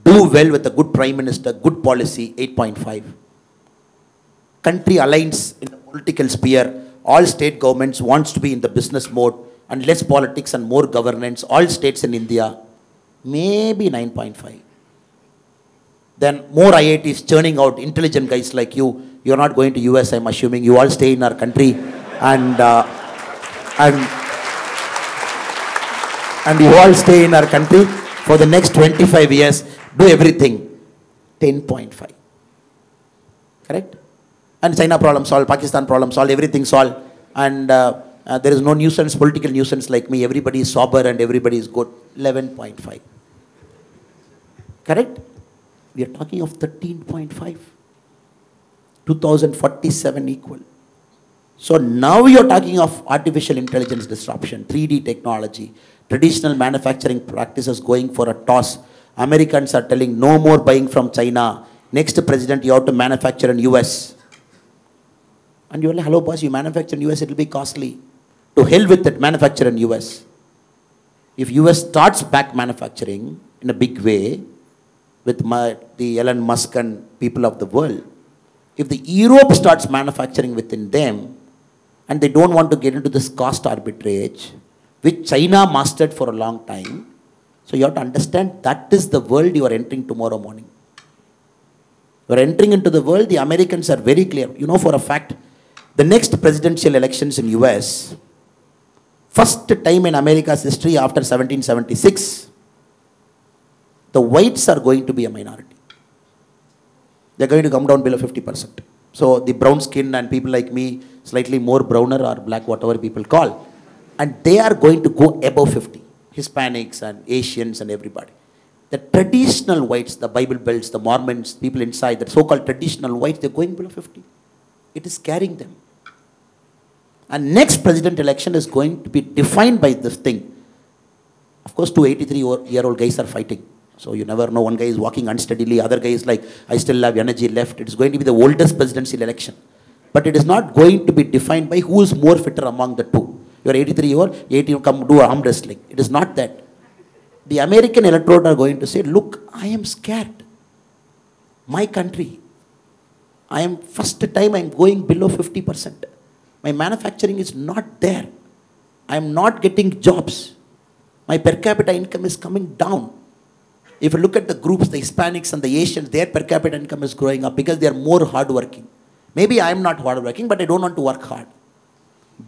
S3: Do well with a good prime minister, good policy, 8.5. Country aligns in the political sphere. All state governments wants to be in the business mode and less politics and more governance. All states in India, maybe 9.5. Then more IITs churning out intelligent guys like you. You're not going to US, I'm assuming. You all stay in our country and you all stay in our country for the next 25 years. Do everything. 10.5. Correct? And China problem solved, Pakistan problem solved, everything solved. And there is no nuisance, political nuisance like me. Everybody is sober and everybody is good. 11.5. Correct? We are talking of 13.5. 2047 equal. So now you're talking of artificial intelligence disruption, 3D technology, traditional manufacturing practices going for a toss. Americans are telling no more buying from China. Next president, you have to manufacture in US. And you're like, hello boss, you manufacture in US, it will be costly. To hell with it, manufacture in US. If US starts back manufacturing in a big way, with the Elon Musk and people of the world, if the Europe starts manufacturing within them, and they don't want to get into this cost arbitrage, which China mastered for a long time, so you have to understand that is the world you are entering tomorrow morning. You are entering into the world, the Americans are very clear. You know for a fact, the next presidential elections in US, First time in America's history after 1776, the whites are going to be a minority. They're going to come down below 50%. So the brown skin and people like me, slightly more browner or black, whatever people call, and they are going to go above 50. Hispanics and Asians and everybody. The traditional whites, the Bible Belts, the Mormons, people inside, the so-called traditional whites, they're going below 50. It is carrying them. And next president election is going to be defined by this thing. Of course, two 83-year-old guys are fighting. So you never know, one guy is walking unsteadily, other guy is like, I still have energy left. It is going to be the oldest presidential election. But it is not going to be defined by who is more fitter among the two. You are 83-year-old, 80, come do arm wrestling. It is not that. The American electorate are going to say, look, I am scared. My country, first time I am going below 50%. My manufacturing is not there. I am not getting jobs. My per capita income is coming down. If you look at the groups, the Hispanics and the Asians, their per capita income is growing up because they are more hardworking. Maybe I am not hardworking, but I don't want to work hard.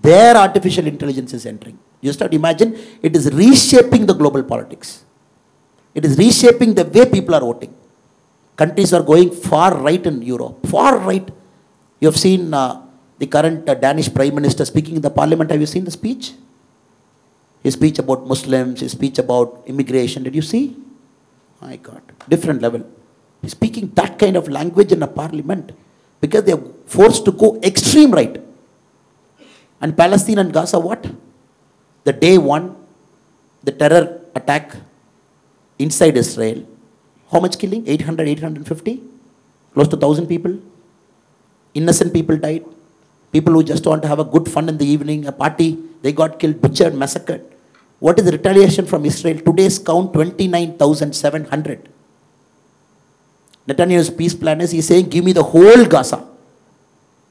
S3: Their artificial intelligence is entering. You start to imagine, it is reshaping the global politics. It is reshaping the way people are voting. Countries are going far right in Europe. Far right. You have seen the current Danish Prime Minister speaking in the parliament. Have you seen the speech? His speech about Muslims, his speech about immigration. Did you see? My God. Different level. He's speaking that kind of language in a parliament because they are forced to go extreme right. And Palestine and Gaza, what? The day one, the terror attack inside Israel. How much killing? 800, 850? Close to 1,000 people. Innocent people died. People who just want to have a good fun in the evening, a party, they got killed, butchered, massacred. What is the retaliation from Israel? Today's count, 29,700. Netanyahu's peace plan is, he's saying, give me the whole Gaza.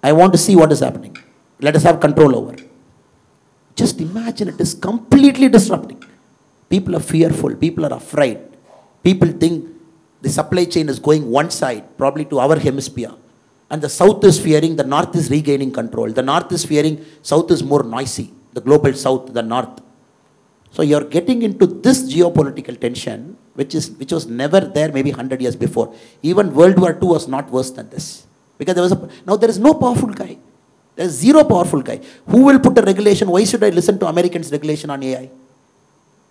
S3: I want to see what is happening. Let us have control over. Just imagine, it is completely disrupting. People are fearful. People are afraid. People think the supply chain is going one side, probably to our hemisphere. And the south is fearing, the north is regaining control. The north is fearing, south is more noisy. The global south, the north. So you're getting into this geopolitical tension, which was never there maybe 100 years before. Even World War II was not worse than this. Because now there is no powerful guy. There is zero powerful guy. Who will put a regulation? Why should I listen to Americans' regulation on AI?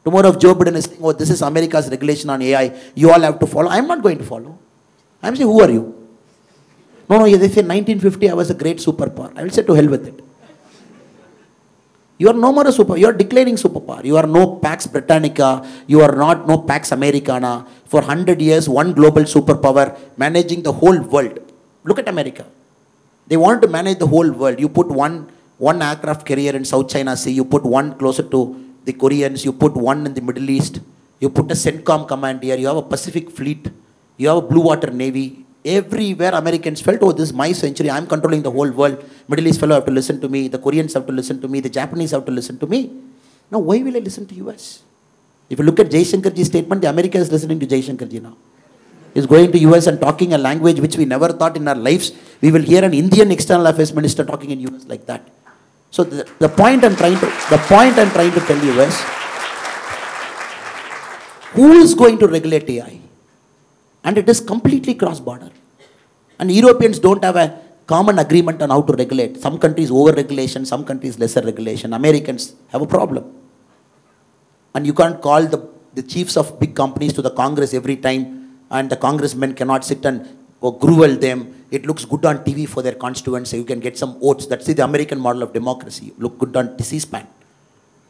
S3: Tomorrow if Joe Biden is saying, oh, this is America's regulation on AI, you all have to follow. I'm not going to follow. I'm saying, who are you? No, they say 1950 I was a great superpower. I will say to hell with it. You are no more a superpower. You are declining superpower. You are no Pax Britannica. You are not no Pax Americana. For 100 years, one global superpower managing the whole world. Look at America. They want to manage the whole world. You put one aircraft carrier in South China Sea. You put one closer to the Koreans. You put one in the Middle East. You put a CENTCOM command here. You have a Pacific fleet. You have a blue water navy. Everywhere Americans felt, oh, this is my century. I'm controlling the whole world. Middle East fellow have to listen to me. The Koreans have to listen to me. The Japanese have to listen to me. Now, why will I listen to US? If you look at Jaishankarji's statement, the America is listening to Jaishankarji now. He's going to US and talking a language which we never thought in our lives. We will hear an Indian external affairs minister talking in US like that. So the point I'm trying to tell you is, who is going to regulate AI? And it is completely cross-border. And Europeans don't have a common agreement on how to regulate. Some countries over-regulation, some countries lesser regulation. Americans have a problem. And you can't call the chiefs of big companies to the Congress every time, and the congressmen cannot sit and grovel them. It looks good on TV for their constituents, so you can get some votes. That's the American model of democracy. Look good on C-SPAN.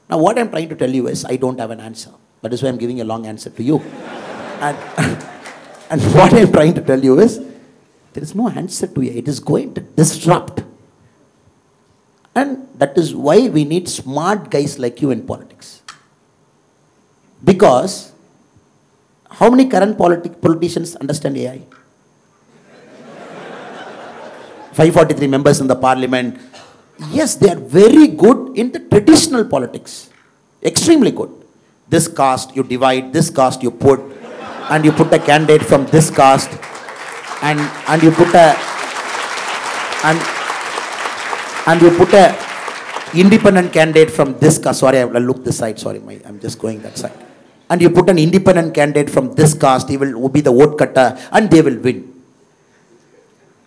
S3: Now what I'm trying to tell you is, I don't have an answer. That is why I'm giving a long answer to you. And what I'm trying to tell you is, there is no answer to it. It is going to disrupt. And that is why we need smart guys like you in politics. Because, how many current politicians understand AI? 543 members in the parliament. Yes, they are very good in the traditional politics. Extremely good. This caste you divide, this caste you put, and you put a candidate from this caste, and you put a independent candidate from this caste. Sorry, I will look this side. Sorry, I'm just going that side. And you put an independent candidate from this caste, he will be the vote cutter, and they will win.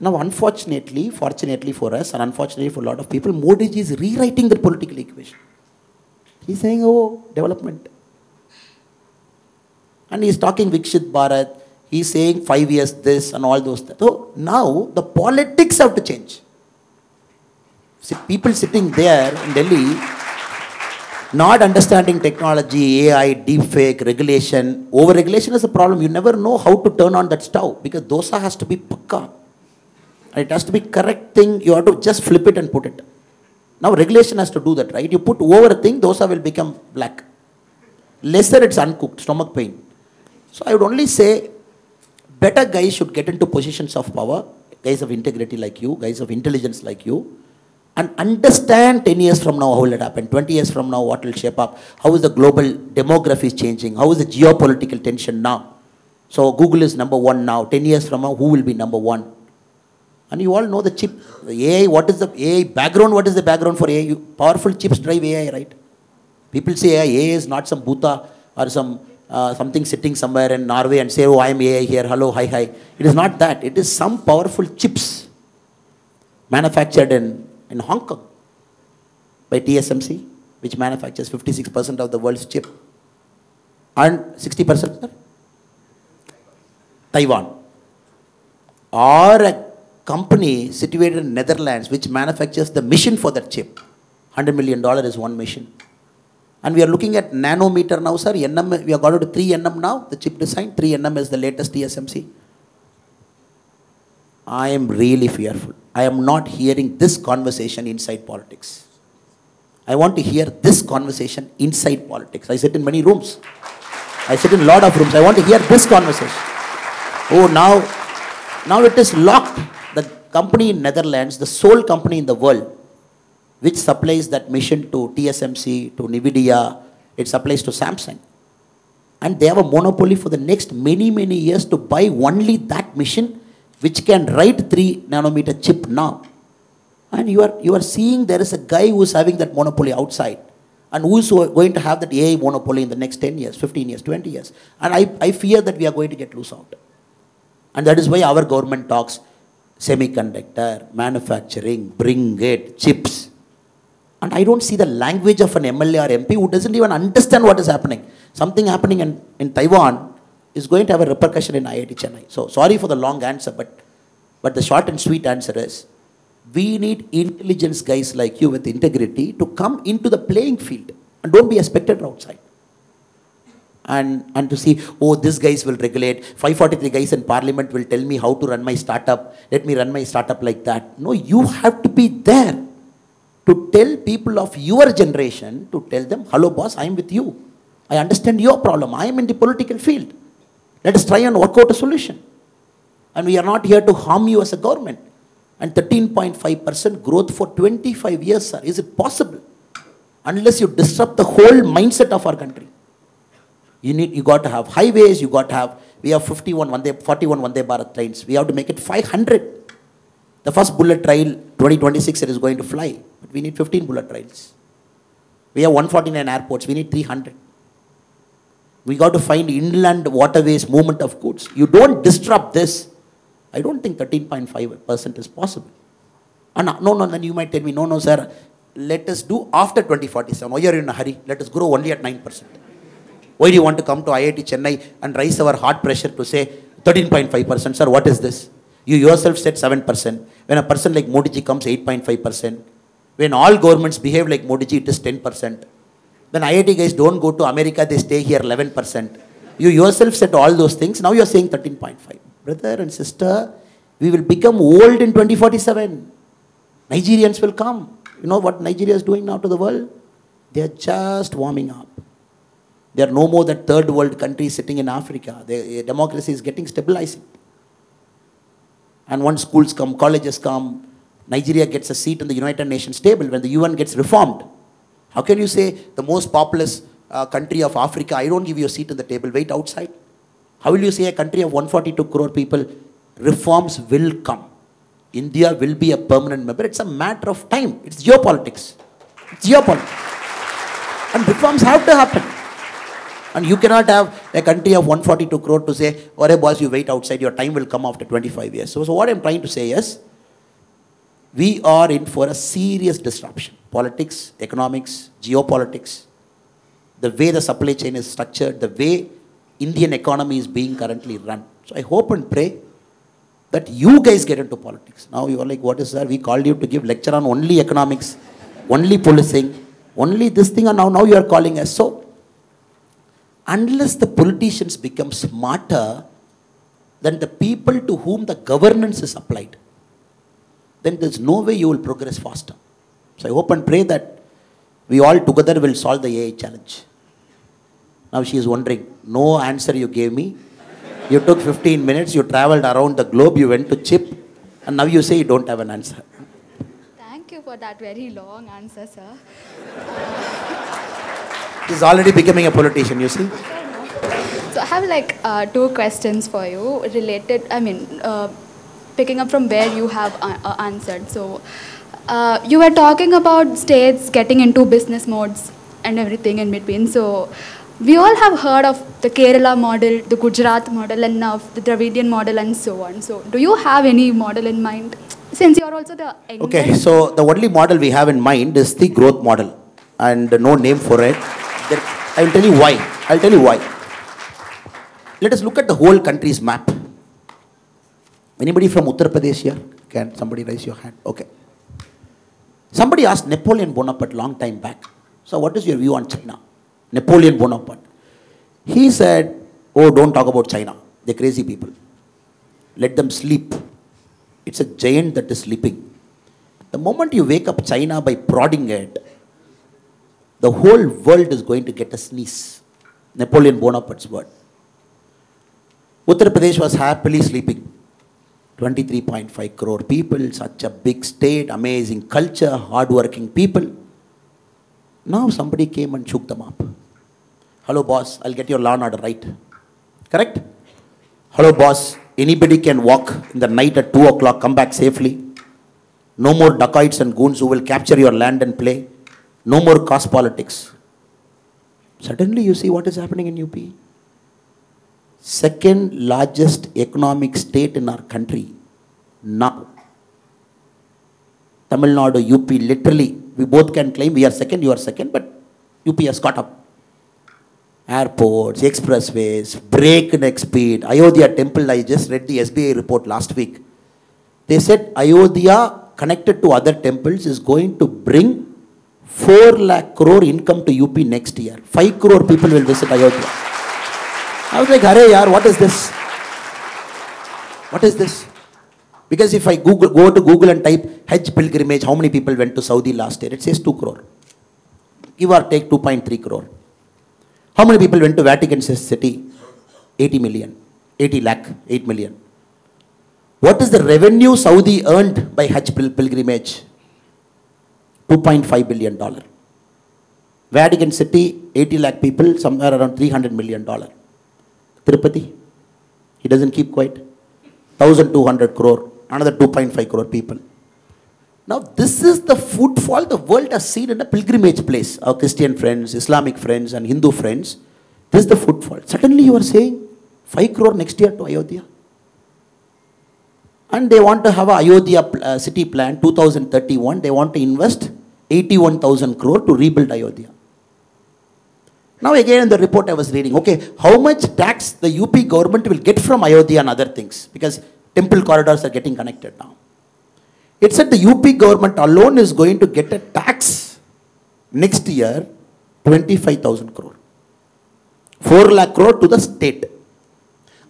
S3: Now, unfortunately, fortunately for us, and unfortunately for a lot of people, Modi ji is rewriting the political equation. He's saying, oh, development. And he's talking Vikshit Bharat. He's saying 5 years this and all those things. So now the politics have to change. See, people sitting there in Delhi, not understanding technology, AI, deepfake, regulation. Over-regulation is a problem. You never know how to turn on that stove because dosa has to be pakka. It has to be correct thing. You have to just flip it and put it. Now regulation has to do that, right? You put over a thing, dosa will become black. Lesser it's uncooked, stomach pain. So I would only say, better guys should get into positions of power, guys of integrity like you, guys of intelligence like you, and understand 10 years from now how will it happen, 20 years from now what will shape up, how is the global demography changing, how is the geopolitical tension now. So Google is number one now, 10 years from now who will be number one? And you all know the chip, the AI, what is the AI background, what is the background for AI? Powerful chips drive AI, right? People say AI is not some bhuta or some something sitting somewhere in Norway and say, oh, I am AI here, hello, hi, hi. It is not that. It is some powerful chips manufactured in Hong Kong by TSMC, which manufactures 56% of the world's chip. And 60%? Taiwan. Or a company situated in Netherlands which manufactures the machine for that chip. $100 million is one machine. And we are looking at nanometer now, sir. NM, we have got to 3 nm now, the chip design. 3 nm is the latest TSMC. I am really fearful. I am not hearing this conversation inside politics. I want to hear this conversation inside politics. I sit in many rooms. I sit in a lot of rooms. I want to hear this conversation. Oh, now it is locked. The company in Netherlands, the sole company in the world, which supplies that machine to TSMC, to NVIDIA, it supplies to Samsung. And they have a monopoly for the next many, many years to buy only that machine which can write 3 nanometer chip now. And you are seeing there is a guy who is having that monopoly outside and who is going to have that AI monopoly in the next 10 years, 15 years, 20 years. And I fear that we are going to get loose out. And that is why our government talks semiconductor, manufacturing, bring it, chips. And I don't see the language of an MLA or MP who doesn't even understand what is happening. Something happening in Taiwan is going to have a repercussion in IIT Chennai. So sorry for the long answer, but the short and sweet answer is, we need intelligence guys like you with integrity to come into the playing field and don't be a spectator outside. And to see, oh, these guys will regulate, 543 guys in parliament will tell me how to run my startup, let me run my startup like that. No, you have to be there to tell people of your generation, to tell them, hello boss, I am with you. I understand your problem. I am in the political field. Let us try and work out a solution. And we are not here to harm you as a government. And 13.5% growth for 25 years, sir. Is it possible? Unless you disrupt the whole mindset of our country. You got to have highways, you got to have, we have 41 Vande Bharat trains. We have to make it 500. The first bullet trail, 2026, it is going to fly. But we need 15 bullet trails. We have 149 airports. We need 300. We got to find inland waterways, movement of goods. You don't disrupt this. I don't think 13.5% is possible. And no, then you might tell me, no, sir, let us do after 2047. Why are you in a hurry? Let us grow only at 9%. Why do you want to come to IIT Chennai and raise our heart pressure to say 13.5%? Sir, what is this? You yourself said 7%. When a person like Modi ji comes, 8.5%. When all governments behave like Modi ji, it is 10%. When IIT guys don't go to America, they stay here 11%. You yourself said all those things. Now you are saying 13.5. Brother and sister, we will become old in 2047. Nigerians will come. You know what Nigeria is doing now to the world? They are just warming up. They are no more that third world country sitting in Africa. Their democracy is getting stabilizing. And once schools come, colleges come, Nigeria gets a seat in the United Nations table when the UN gets reformed. How can you say the most populous country of Africa, I don't give you a seat in the table, wait outside? How will you say a country of 142 crore people, reforms will come? India will be a permanent member. It's a matter of time. It's geopolitics. It's geopolitics. And reforms have to happen. And you cannot have a country of 142 crore to say, "Alright, boss, you wait outside, your time will come after 25 years. So what I'm trying to say is, we are in for a serious disruption. Politics, economics, geopolitics, the way the supply chain is structured, the way Indian economy is being currently run. So I hope and pray that you guys get into politics. Now you are like, what is that? We called you to give lecture on only economics, only policing, only this thing, and now you are calling us. So unless the politicians become smarter than the people to whom the governance is applied, then there's no way you will progress faster. So I hope and pray that we all together will solve the AI challenge. Now she is wondering, no answer you gave me. You took 15 minutes, you traveled around the globe, you went to CHIP, and now you say you don't have an answer.
S2: Thank you for that very long answer, sir.
S3: He's already becoming a politician, you see.
S2: So I have like two questions for you related, picking up from where you have answered. So you were talking about states getting into business modes and everything in between. So we all have heard of the Kerala model, the Gujarat model, and now the Dravidian model and so on. So do you have any model in mind? Since you are also the
S3: Okay, so the only model we have in mind is the growth model, and no name for it. I will tell you why. I'll tell you why. Let us look at the whole country's map. Anybody from Uttar Pradesh here? Can somebody raise your hand? Okay. Somebody asked Napoleon Bonaparte long time back. So what is your view on China? Napoleon Bonaparte. He said, oh, don't talk about China. They're crazy people. Let them sleep. It's a giant that is sleeping. The moment you wake up China by prodding it, the whole world is going to get a sneeze. Napoleon Bonaparte's word. Uttar Pradesh was happily sleeping. 23.5 crore people, such a big state, amazing culture, hardworking people. Now somebody came and shook them up. Hello boss, I'll get your law and order right. Correct? Hello boss, anybody can walk in the night at 2 o'clock, come back safely. No more dacoits and goons who will capture your land and play. No more caste politics. Suddenly you see what is happening in UP. Second largest economic state in our country now. Tamilnadu, UP, literally, we both can claim we are second, you are second, but UP has caught up. Airports, expressways, breakneck speed. Ayodhya temple, I just read the SBI report last week. They said Ayodhya connected to other temples is going to bring 4 lakh crore income to UP next year. 5 crore people will visit Ayodhya. I was like, hurry yaar, what is this? What is this? Because if I go to Google and type Hajj pilgrimage, how many people went to Saudi last year? It says 2 crore. Give or take 2.3 crore. How many people went to Vatican City? 80 million. 80 lakh, 8 million. What is the revenue Saudi earned by Hajj pilgrimage? $2.5 billion. Vatican City, 80 lakh people, somewhere around $300 million. Tirupati, he doesn't keep quiet. 1,200 crore, another 2.5 crore people. Now this is the footfall the world has seen in a pilgrimage place. Our Christian friends, Islamic friends and Hindu friends, this is the footfall. Suddenly you are saying 5 crore next year to Ayodhya. And they want to have a Ayodhya city plan, 2031. They want to invest 81,000 crore to rebuild Ayodhya. Now again in the report I was reading, okay, how much tax the UP government will get from Ayodhya and other things? Because temple corridors are getting connected now. It said the UP government alone is going to get a tax next year, 25,000 crore. 4 lakh crore to the state.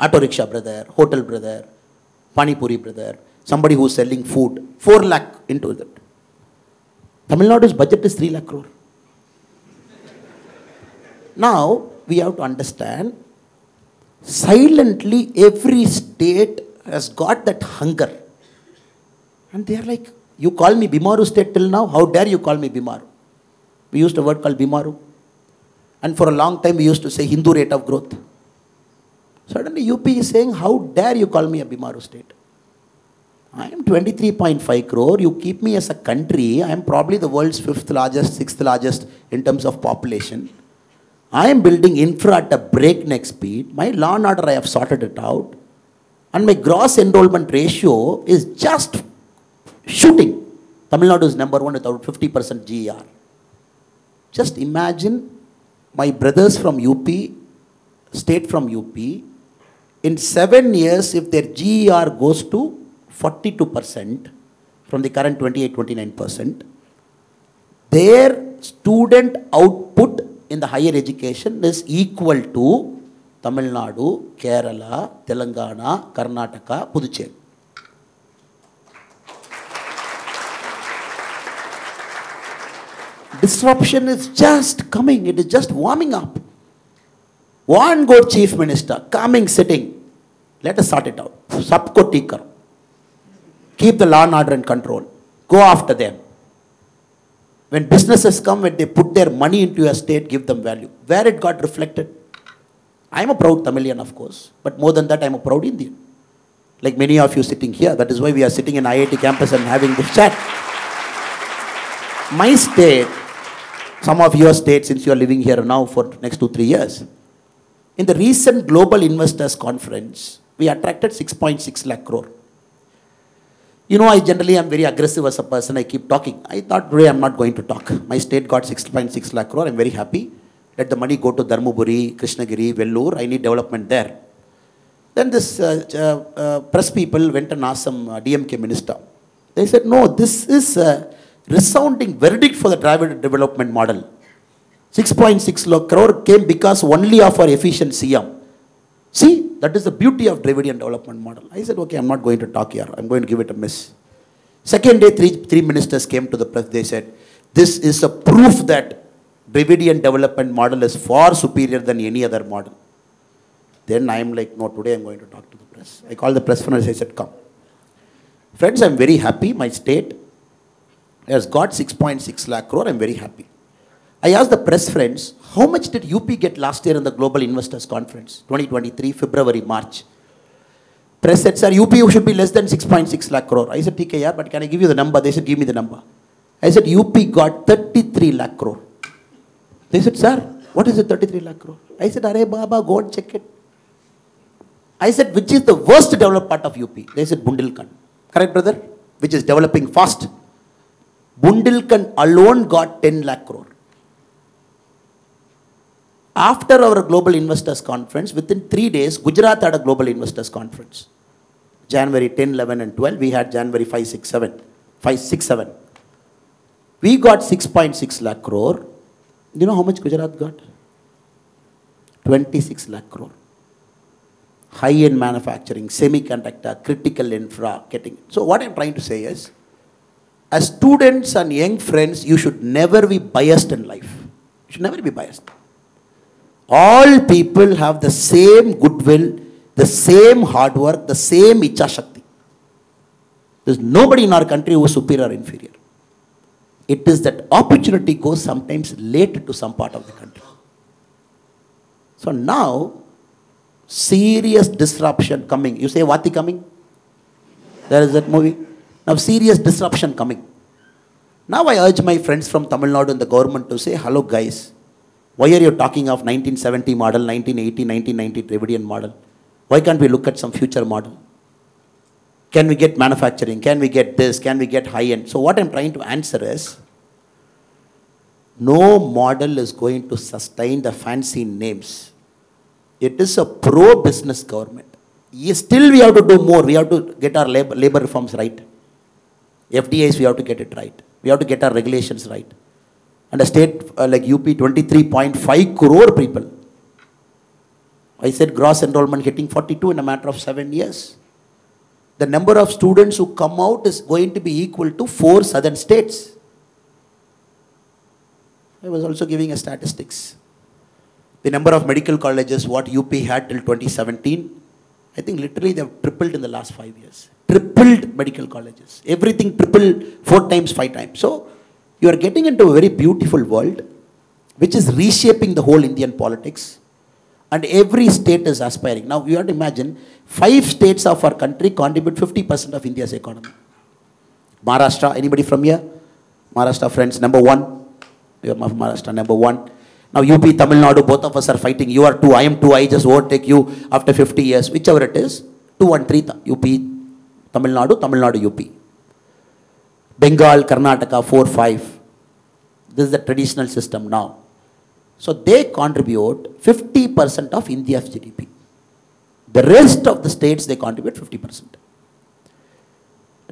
S3: Auto rickshaw brother, hotel brother, Pani Puri brother, somebody who is selling food, 4 lakh into that. Tamil Nadu's budget is 3 lakh crore. Now, we have to understand, silently every state has got that hunger. And they are like, you call me Bimaru state till now? How dare you call me Bimaru? We used a word called Bimaru. And for a long time we used to say Hindu rate of growth. Suddenly UP is saying, how dare you call me a Bimaru state? I am 23.5 crore. You keep me as a country. I am probably the world's 5th largest, 6th largest in terms of population. I am building infra at a breakneck speed. My law and order, I have sorted it out. And my gross enrollment ratio is just shooting. Tamil Nadu is number 1 with about 50% GER. Just imagine my brothers from UP, state from UP, in 7 years, if their GER goes to 42% from the current 28-29%, their student output in the higher education is equal to Tamil Nadu, Kerala, Telangana, Karnataka, Puducherry. Disruption is just coming, it is just warming up. One good chief minister coming, sitting, let us sort it out. Sabko theek karo. Keep the law and order and control. Go after them. When businesses come, when they put their money into a state, give them value. Where it got reflected? I am a proud Tamilian, of course, but more than that, I am a proud Indian. Like many of you sitting here, that is why we are sitting in IIT campus and having this chat. My state, some of your states, since you are living here now for next 2-3 years, in the recent Global Investors Conference, we attracted 6.6 lakh crore. You know, I generally am very aggressive as a person. I keep talking. I thought today I am not going to talk. My state got 6.6 lakh crore. I am very happy. Let the money go to Dharmaburi, Krishnagiri, Vellore. I need development there. Then this press people went and asked some DMK minister. They said, no, this is a resounding verdict for the Dravid development model. 6.6 lakh crore came because only of our efficient CM. See, that is the beauty of Dravidian development model. I said, okay, I'm not going to talk here. I'm going to give it a miss. Second day, three ministers came to the press. They said, this is a proof that Dravidian development model is far superior than any other model. Then I'm like, no, today I'm going to talk to the press. I called the press friends. I said, come. Friends, I'm very happy. My state has got 6.6 lakh crore. I'm very happy. I asked the press friends, how much did UP get last year in the Global Investors Conference, 2023, February, March? Press said, sir, UP should be less than 6.6 lakh crore. I said, TK, yeah, but can I give you the number? They said, give me the number. I said, UP got 33 lakh crore. They said, sir, what is the 33 lakh crore? I said, Arey Baba, go and check it. I said, which is the worst developed part of UP? They said, Bundelkhand. Correct, brother? Which is developing fast. Bundelkhand alone got 10 lakh crore. After our Global Investors Conference, within 3 days, Gujarat had a Global Investors Conference. January 10, 11 and 12. We had January 5, 6, 7. 5, 6, 7. We got 6.6 lakh crore. You know how much Gujarat got? 26 lakh crore. High-end manufacturing, semiconductor, critical infra, getting. So what I'm trying to say is, as students and young friends, you should never be biased in life. You should never be biased. All people have the same goodwill, the same hard work, the same icha shakti. There's nobody in our country who is superior or inferior. It is that opportunity goes sometimes late to some part of the country. So now, serious disruption coming. You say, Vati coming? There is that movie. Now, serious disruption coming. Now I urge my friends from Tamil Nadu and the government to say, hello guys. Why are you talking of 1970 model, 1980, 1990 Dravidian model? Why can't we look at some future model? Can we get manufacturing? Can we get this? Can we get high-end? So what I'm trying to answer is, no model is going to sustain the fancy names. It is a pro-business government. Still we have to do more. We have to get our labor reforms right. FDIs, we have to get it right. We have to get our regulations right. And a state like UP, 23.5 crore people. I said gross enrollment hitting 42 in a matter of 7 years. The number of students who come out is going to be equal to 4 southern states. I was also giving a statistics. The number of medical colleges, what UP had till 2017, I think literally they have tripled in the last 5 years. Tripled medical colleges. Everything tripled 4 times, 5 times. So, you are getting into a very beautiful world, which is reshaping the whole Indian politics. And every state is aspiring. Now, you have to imagine, 5 states of our country contribute 50% of India's economy. Maharashtra, anybody from here? Maharashtra friends, number 1. You are Maharashtra, number 1. Now, UP, Tamil Nadu, both of us are fighting. You are 2, I am 2, I just overtake you after 50 years. Whichever it is, 2 and 3, UP, Tamil Nadu, UP. Bengal, Karnataka, 4, 5. This is the traditional system now. So they contribute 50% of India's GDP. The rest of the states, they contribute 50%.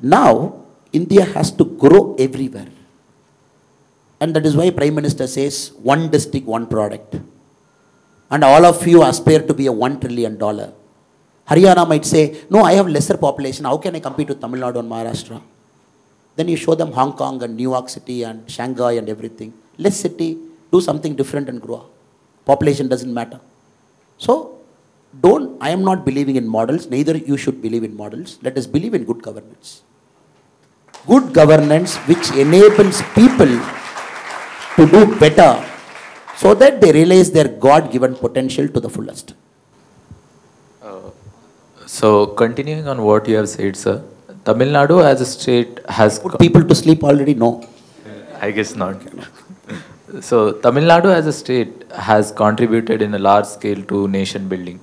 S3: Now, India has to grow everywhere. And that is why Prime Minister says, one district, one product. And all of you aspire to be a $1 trillion. Haryana might say, no, I have lesser population. How can I compete with Tamil Nadu and Maharashtra? Then you show them Hong Kong and New York City and Shanghai and everything. Less city, do something different and grow. Population doesn't matter. So, I am not believing in models. Neither you should believe in models. Let us believe in good governance. Good governance which enables people to do better so that they realize their God-given potential to the fullest.
S4: So, continuing on what you have said, sir, Tamil Nadu as a state has...
S3: Put people to sleep already? No.
S4: I guess not. So, Tamil Nadu as a state has contributed in a large scale to nation building.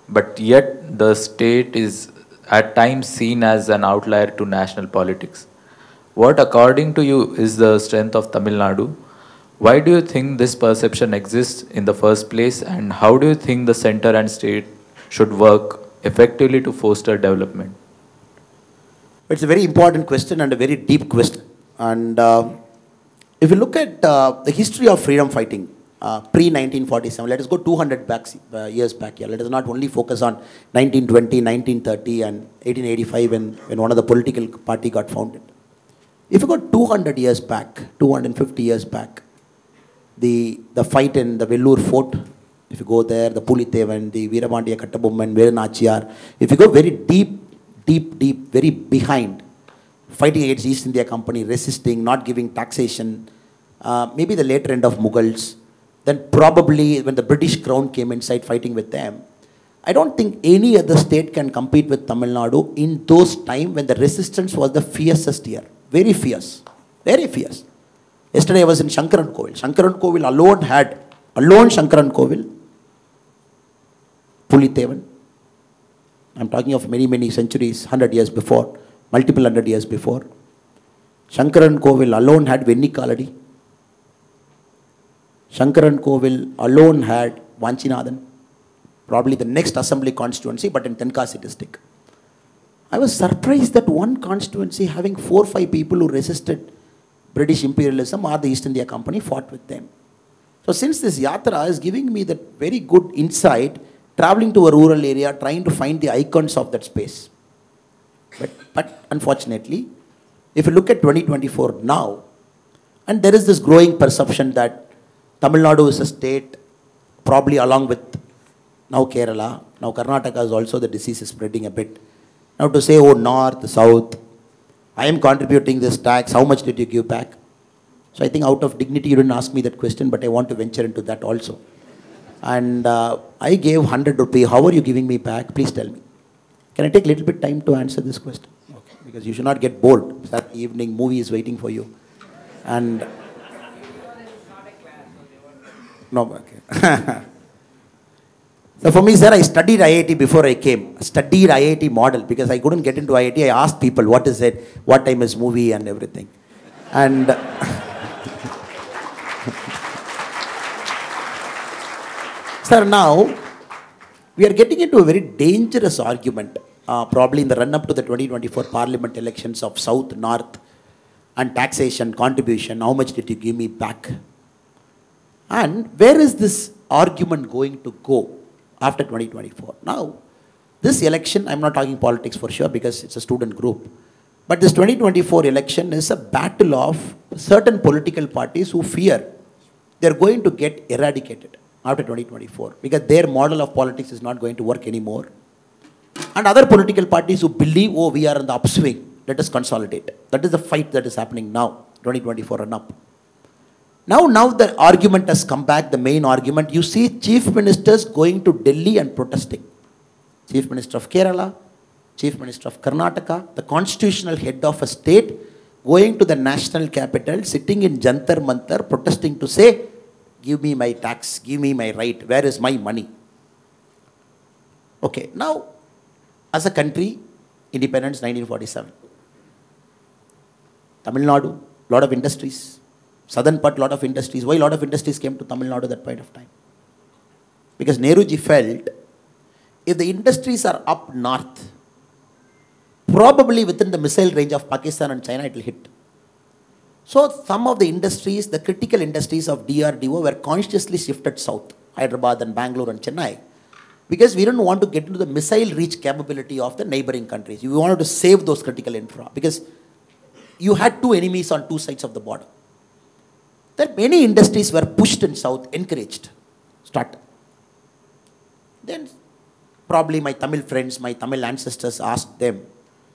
S4: But yet, the state is at times seen as an outlier to national politics. What, according to you, is the strength of Tamil Nadu? Why do you think this perception exists in the first place? And how do you think the center and state should work effectively to foster development?
S3: It's a very important question and a very deep question. And if you look at the history of freedom fighting, pre-1947, let us go 200 years back here. Let us not only focus on 1920, 1930 and 1885 when one of the political party got founded. If you go 200 years back, 250 years back, the fight in the Vellore fort, if you go there, the Pulitevan, the Veerapandiya Kattabomman, Veeranachiyar, if you go very deep, very behind, fighting against East India Company, resisting, not giving taxation, maybe the later end of Mughals, then probably when the British crown came inside fighting with them, I don't think any other state can compete with Tamil Nadu in those times when the resistance was the fiercest here. Very fierce. Very fierce. Yesterday I was in Shankaran Kovil. Shankaran Kovil alone Shankaran Kovil, Pulitevan. I'm talking of many centuries, 100 years before, multiple 100 years before. Shankaran Kovil alone had Vennikaladi. Shankaran Kovil alone had Vanchinathan. Probably the next assembly constituency, but in Tenkasi district. I was surprised that one constituency having 4 or 5 people who resisted British imperialism or the East India Company fought with them. So since this yatra is giving me that very good insight, traveling to a rural area, trying to find the icons of that space. But unfortunately, if you look at 2024 now, and there is this growing perception that Tamil Nadu is a state, probably along with now Kerala, now Karnataka is also, the disease is spreading a bit. Now to say, oh, north, south, I am contributing this tax, how much did you give back? So I think out of dignity, you didn't ask me that question, but I want to venture into that also. And I gave 100 rupees, how are you giving me back? Please tell me. Can I take a little bit time to answer this question? Okay. Because you should not get bored. Saturday evening, movie is waiting for you. And... No, okay. So for me, sir, I studied IIT before I came. Studied IIT model because I couldn't get into IIT. I asked people, what is it? What time is movie and everything. And sir, now we are getting into a very dangerous argument, probably in the run-up to the 2024 parliament elections of South, North, and taxation, contribution, how much did you give me back? And where is this argument going to go after 2024? Now, this election, I'm not talking politics for sure because it's a student group, but this 2024 election is a battle of certain political parties who fear they're going to get eradicated after 2024 because their model of politics is not going to work anymore. And other political parties who believe, oh, we are in the upswing, let us consolidate. That is the fight that is happening now, 2024 and up. Now the argument has come back, the main argument. You see chief ministers going to Delhi and protesting. Chief Minister of Kerala, Chief Minister of Karnataka, the constitutional head of a state going to the national capital, sitting in Jantar Mantar, protesting to say, give me my tax, give me my right, where is my money? Okay, now, as a country, independence 1947. Tamil Nadu, lot of industries. Southern part, lot of industries. Why lot of industries came to Tamil Nadu at that point of time? Because Nehruji felt, if the industries are up north, probably within the missile range of Pakistan and China, it will hit. So some of the industries, the critical industries of DRDO were consciously shifted south, Hyderabad and Bengaluru and Chennai, because we didn't want to get into the missile reach capability of the neighboring countries. We wanted to save those critical infra, because you had two enemies on two sides of the border. Then many industries were pushed in south, encouraged, start. Then probably my Tamil friends, my Tamil ancestors asked them,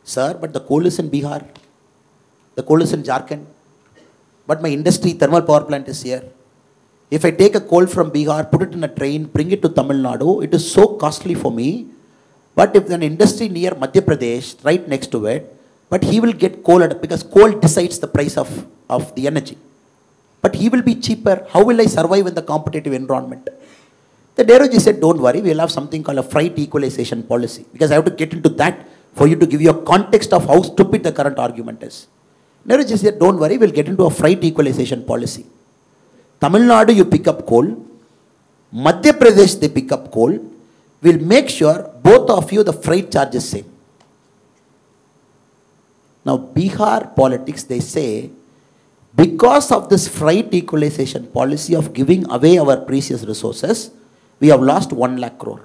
S3: sir, but the coal is in Bihar, the coal is in Jharkhand, but my industry, thermal power plant is here. If I take a coal from Bihar, put it in a train, bring it to Tamil Nadu, it is so costly for me. But if an industry near Madhya Pradesh, right next to it, but he will get coal at, because coal decides the price of the energy. But he will be cheaper. How will I survive in the competitive environment? The Nehruji said, don't worry, we will have something called a freight equalization policy. Because I have to get into that for you to give you a context of how stupid the current argument is. Nehruji said, don't worry, we will get into a freight equalization policy. Tamil Nadu, you pick up coal. Madhya Pradesh, they pick up coal. We'll make sure both of you, the freight charge is same. Now, Bihar politics, they say, because of this freight equalization policy of giving away our precious resources, we have lost 1 lakh crore.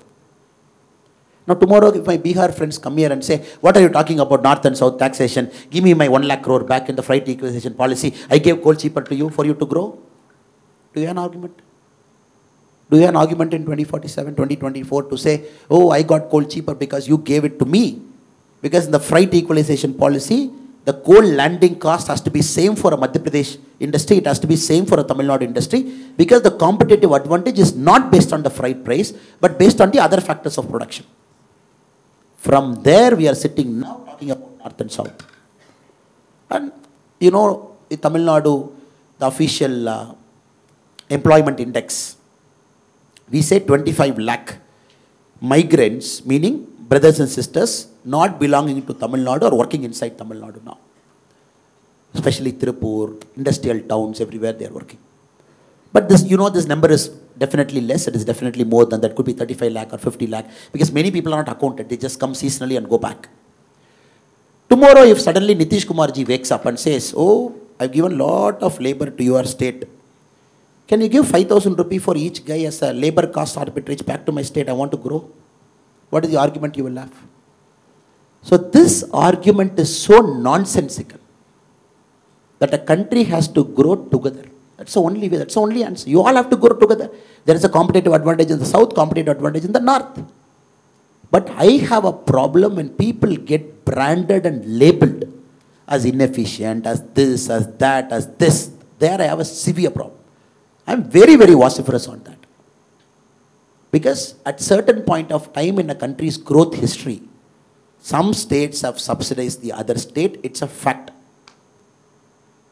S3: Now tomorrow, if my Bihar friends come here and say, what are you talking about north and south taxation? Give me my 1 lakh crore back in the freight equalization policy. I gave coal cheaper to you for you to grow. Do you have an argument? Do you have an argument in 2047, 2024 to say, oh, I got coal cheaper because you gave it to me? Because in the freight equalization policy, the coal landing cost has to be same for a Madhya Pradesh industry, it has to be same for a Tamil Nadu industry, because the competitive advantage is not based on the freight price, but based on the other factors of production. From there, we are sitting now talking about north and south. And you know, in Tamil Nadu, the official employment index, we say 25 lakh migrants, meaning brothers and sisters not belonging to Tamil Nadu or working inside Tamil Nadu now. Especially Tirupur, industrial towns, everywhere they are working. But this, you know, this number is definitely less. It is definitely more than that. Could be 35 lakh or 50 lakh. Because many people are not accounted. They just come seasonally and go back. Tomorrow, if suddenly Nitish Kumar ji wakes up and says, oh, I've given a lot of labor to your state. Can you give 5,000 rupees for each guy as a labor cost arbitrage back to my state? I want to grow. What is the argument you will have? So this argument is so nonsensical that a country has to grow together. That's the only way. That's the only answer. You all have to grow together. There is a competitive advantage in the south, competitive advantage in the north. But I have a problem when people get branded and labeled as inefficient, as this, as that, as this. There I have a severe problem. I'm very, very vociferous on that. Because at certain point of time in a country's growth history, some states have subsidized the other state. It's a fact.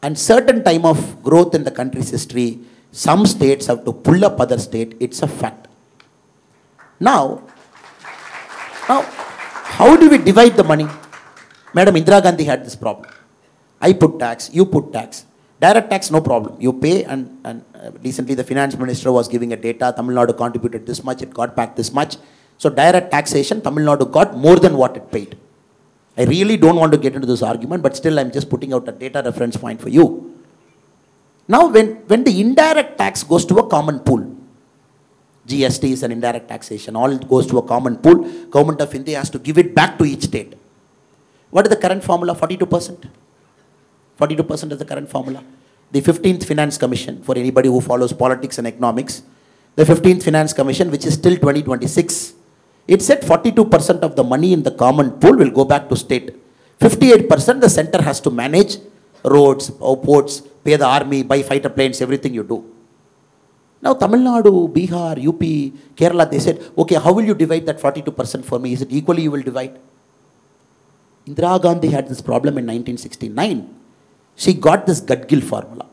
S3: And certain time of growth in the country's history, some states have to pull up other state. It's a fact. Now, how do we divide the money? Madam Indira Gandhi had this problem. I put tax, you put tax. Direct tax, no problem. You pay, and recently the finance minister was giving a data. Tamil Nadu contributed this much, it got back this much. So direct taxation, Tamil Nadu got more than what it paid. I really don't want to get into this argument, but still I'm just putting out a data reference point for you. Now when the indirect tax goes to a common pool, GST is an indirect taxation, all it goes to a common pool, Government of India has to give it back to each state. What is the current formula? 42%. 42% is the current formula. The 15th Finance Commission, for anybody who follows politics and economics, the 15th Finance Commission, which is till 2026, it said 42% of the money in the common pool will go back to state. 58% the center has to manage roads, ports, pay the army, buy fighter planes, everything you do. Now Tamil Nadu, Bihar, UP, Kerala, they said, okay, how will you divide that 42% for me? Is it equally you will divide? Indira Gandhi had this problem in 1969. She got this Gadgil formula.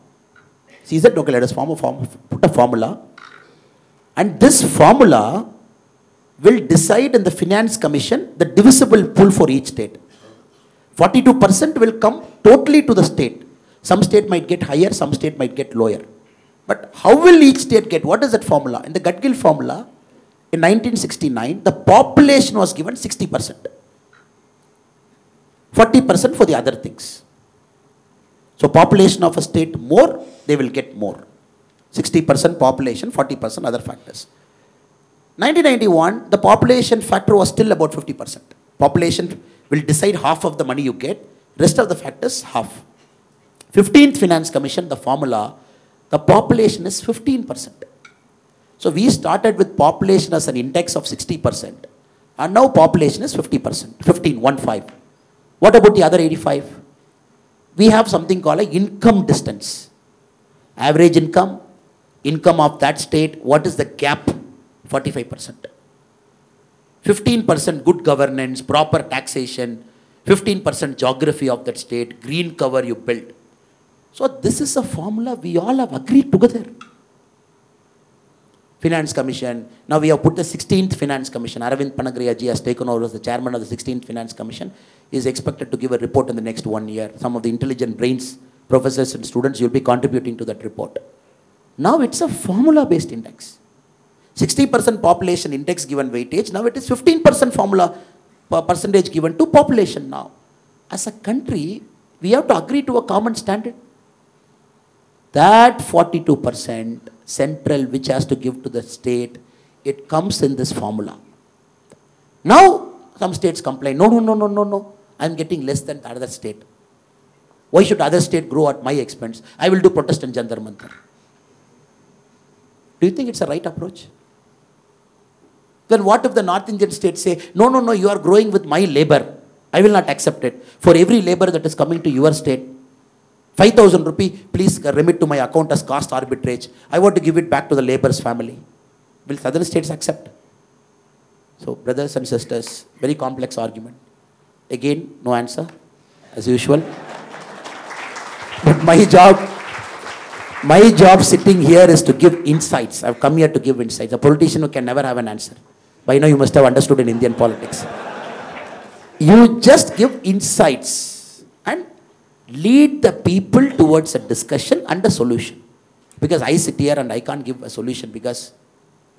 S3: She said, okay, let us put a formula. And this formula will decide in the Finance Commission the divisible pool for each state. 42% will come totally to the state. Some state might get higher, some state might get lower. But how will each state get? What is that formula? In the Gadgil formula, in 1969, the population was given 60%. 40% for the other things. So population of a state more, they will get more. 60% population, 40% other factors. 1991, the population factor was still about 50%. Population will decide half of the money you get, rest of the factors half. 15th Finance Commission, the formula, the population is 15%. So we started with population as an index of 60%, and now population is 50%, 15. What about the other 85? We have something called a income distance. Average income, income of that state, what is the gap? 45%. 15% good governance, proper taxation, 15% geography of that state, green cover you build. So this is a formula we all have agreed together. Finance Commission, now we have put the 16th Finance Commission. Aravind Panagriyaji has taken over as the chairman of the 16th Finance Commission. He is expected to give a report in the next 1 year. Some of the intelligent brains, professors and students, you will be contributing to that report. Now it's a formula-based index. 60% population index given weightage, now it is 15% formula percentage given to population now. As a country, we have to agree to a common standard. That 42% central which has to give to the state, it comes in this formula. Now, some states complain, no, I am getting less than the other state. Why should other state grow at my expense? I will do protest in Jantar Mantar. Do you think it's a right approach? Then what if the North Indian states say, no, you are growing with my labor. I will not accept it. For every labor that is coming to your state, 5,000 rupee, please remit to my account as cost arbitrage. I want to give it back to the labor's family. Will southern states accept? So, brothers and sisters, very complex argument. Again, no answer, as usual. But my job sitting here is to give insights. I've come here to give insights. A politician who can never have an answer. By now you must have understood in Indian politics. You just give insights and lead the people towards a discussion and a solution. Because I sit here and I can't give a solution because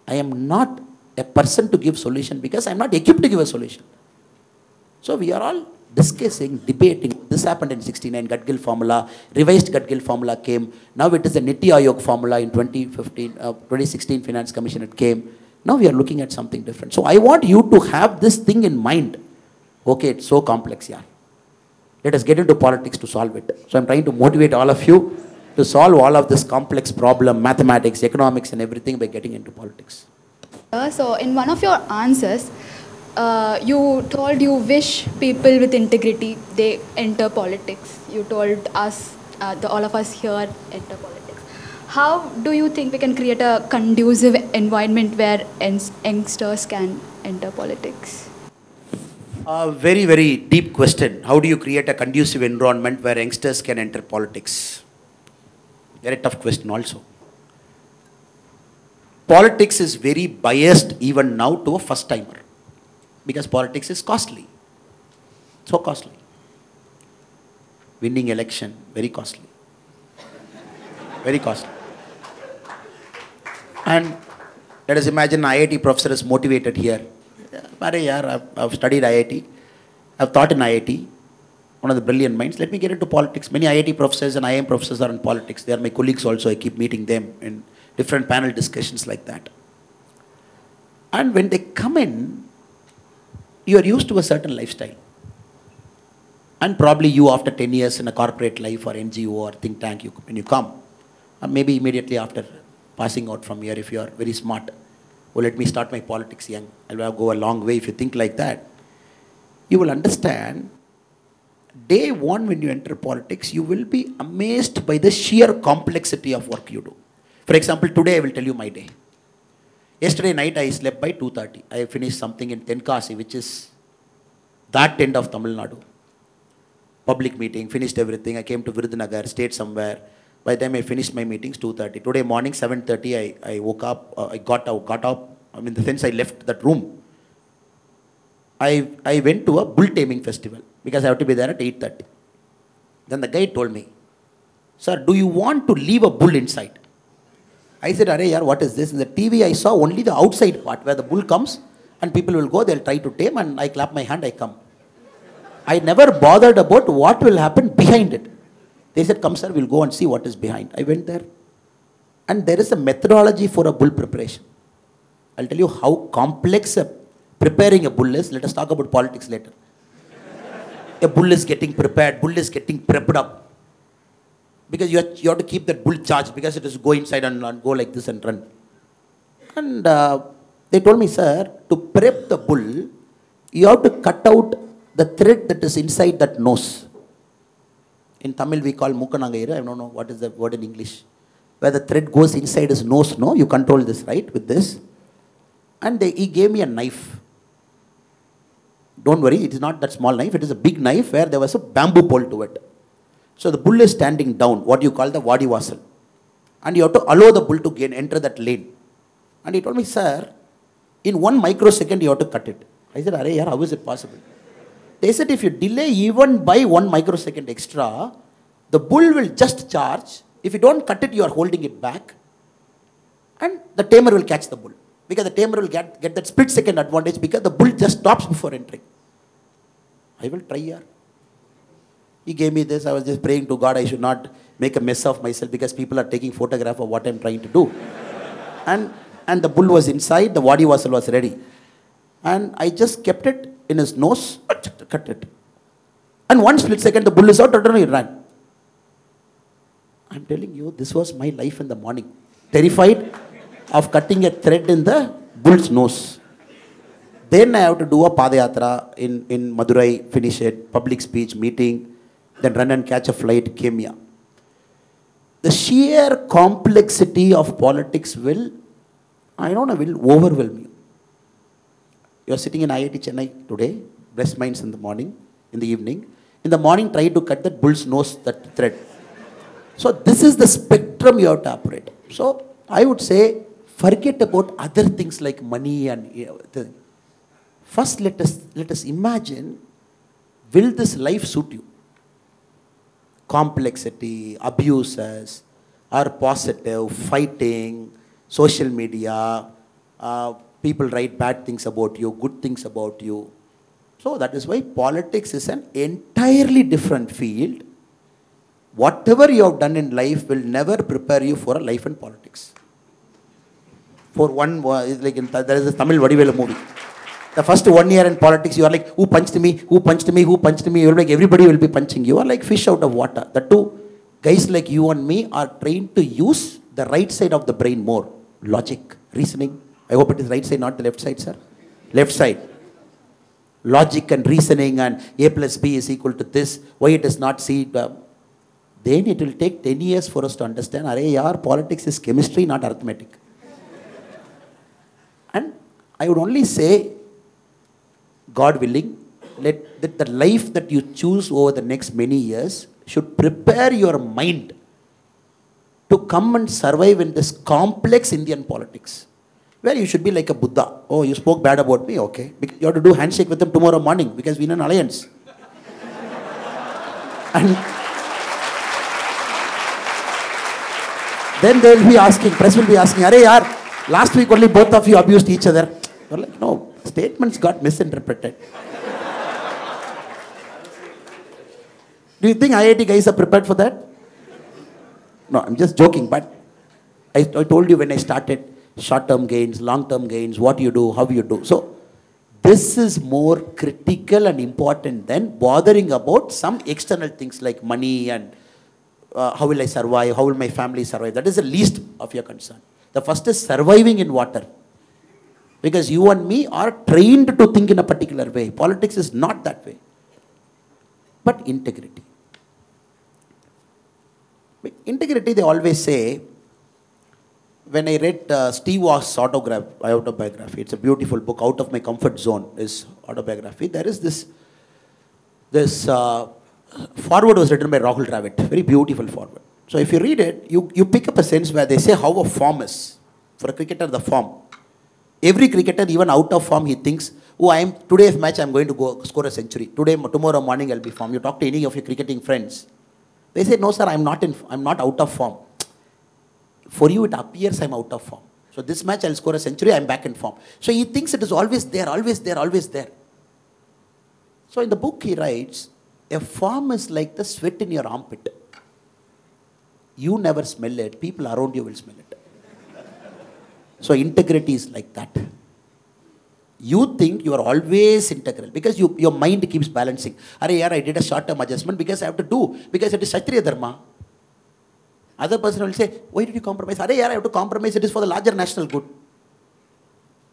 S3: I am not a person to give solution because I am not equipped to give a solution. So we are all discussing, debating. This happened in 69, Gadgil formula, revised Gadgil formula came. Now it is the Niti Aayog formula in 2016 Finance Commission it came. Now we are looking at something different. So I want you to have this thing in mind. Okay, it's so complex, yeah. Let us get into politics to solve it. So I'm trying to motivate all of you to solve all of this complex problem, mathematics, economics and everything by getting into politics.
S2: So in one of your answers, you told you wish people with integrity, they enter politics. You told us, all of us here, enter politics. How do you think we can create a conducive environment where youngsters can enter politics?
S3: Very, very deep question. How do you create a conducive environment where youngsters can enter politics? Very tough question also. Politics is very biased even now to a first timer. Because politics is costly. So costly. Winning election, very costly. Very costly. And let us imagine an IIT professor is motivated here. I've studied IIT. I've taught in IIT. One of the brilliant minds. Let me get into politics. Many IIT professors and IIM professors are in politics. They are my colleagues also. I keep meeting them in different panel discussions like that. And when they come in, you are used to a certain lifestyle. And probably you after 10 years in a corporate life or NGO or think tank, when you come, or maybe immediately after passing out from here if you are very smart, oh, let me start my politics young. I'll go a long way if you think like that. You will understand day one when you enter politics, you will be amazed by the sheer complexity of work you do. For example, today I will tell you my day. Yesterday night I slept by 2:30. I finished something in Tenkasi, which is that end of Tamil Nadu. Public meeting, finished everything. I came to Virudhunagar, stayed somewhere. By the time I finished my meetings, 2:30. Today morning, 7:30, I woke up, I got up, I mean, in the sense I left that room. I went to a bull taming festival because I have to be there at 8:30. Then the guy told me, sir, do you want to leave a bull inside? I said, Arey yaar, what is this? In the TV I saw only the outside part where the bull comes and people will go, they'll try to tame, and I clap my hand, I come. I never bothered about what will happen behind it. They said, come sir, we'll go and see what is behind. I went there. And there is a methodology for a bull preparation. I'll tell you how complex preparing a bull is. Let us talk about politics later. A bull is getting prepared, bull is getting prepped up. Because you have to keep that bull charged, because it is go inside and go like this and run. And they told me, sir, to prep the bull, you have to cut out the thread that is inside that nose. In Tamil we call Mukanangaira, I don't know what is the word in English. Where the thread goes inside his nose, no? You control this, right, with this. And he gave me a knife. Don't worry, it is not that small knife, it is a big knife where there was a bamboo pole to it. So the bull is standing down, what you call the Vadi Vasal. And you have to allow the bull to enter that lane. And he told me, sir, in 1 microsecond you have to cut it. I said, Arey yaar, how is it possible? They said, if you delay even by 1 microsecond extra, the bull will just charge. If you don't cut it, you are holding it back. And the tamer will catch the bull. Because the tamer will get that split second advantage, because the bull just stops before entering. I will try here. He gave me this. I was just praying to God I should not make a mess of myself, because people are taking photograph of what I'm trying to do. And the bull was inside, the Vadi Vasal was ready. And I just kept it in his nose, cut it. And 1 split second, the bull is out, he ran. I'm telling you, this was my life in the morning. Terrified of cutting a thread in the bull's nose. Then I have to do a Padayatra in Madurai, finish it, public speech, meeting, then run and catch a flight, came here. The sheer complexity of politics will overwhelm you. You are sitting in IIT Chennai today, breast minds in the morning, in the evening. In the morning, try to cut that bull's nose, that thread. So this is the spectrum you have to operate. So I would say, forget about other things like money and first let us imagine, will this life suit you? Complexity, abuses, are positive, fighting, social media, people write bad things about you, good things about you. So that is why politics is an entirely different field. Whatever you have done in life will never prepare you for a life in politics. For one, like there is a Tamil Vadivelu movie. The first 1 year in politics, you are like, who punched me, who punched me, who punched me? You are like, everybody will be punching you. You are like fish out of water. The two guys like you and me are trained to use the right side of the brain more. Logic, reasoning. I hope it is right side, not the left side, sir. Left side. Logic and reasoning, and A plus B is equal to this. Why it is not C? Then it will take 10 years for us to understand, Arey yaar, politics is chemistry, not arithmetic. And I would only say, God willing, let the life that you choose over the next many years should prepare your mind to come and survive in this complex Indian politics, where you should be like a Buddha. Oh, you spoke bad about me? Okay. You have to do handshake with them tomorrow morning, because we're in an alliance. And then they will be asking, press will be asking, Arey yaar, last week only both of you abused each other. You're like, no, statements got misinterpreted. Do you think IIT guys are prepared for that? No, I'm just joking, but I told you when I started, short-term gains, long-term gains, what you do, how you do. So this is more critical and important than bothering about some external things like money and how will I survive, how will my family survive. That is the least of your concern. The first is surviving in water. Because you and me are trained to think in a particular way. Politics is not that way. but integrity. Integrity, they always say, when I read Steve Wosk's autobiography, it's a beautiful book, Out of My Comfort Zone, his autobiography. There is this foreword was written by Rahul Dravid, very beautiful foreword. So if you read it, you pick up a sense where they say how a form is. For a cricketer, the form. Every cricketer, even out of form, he thinks, oh, today's match, I'm going to go score a century. Tomorrow morning, I'll be form. You talk to any of your cricketing friends. They say, no, sir, I'm not out of form. For you, it appears I'm out of form. So this match, I'll score a century, I'm back in form. So he thinks it is always there, always there, always there. So in the book, he writes, a form is like the sweat in your armpit. You never smell it, people around you will smell it. So integrity is like that. You think you are always integral because your mind keeps balancing. I did a short-term adjustment because I have to do, because it is Kshatriya Dharma. Other person will say, why did you compromise? I have to compromise, it is for the larger national good.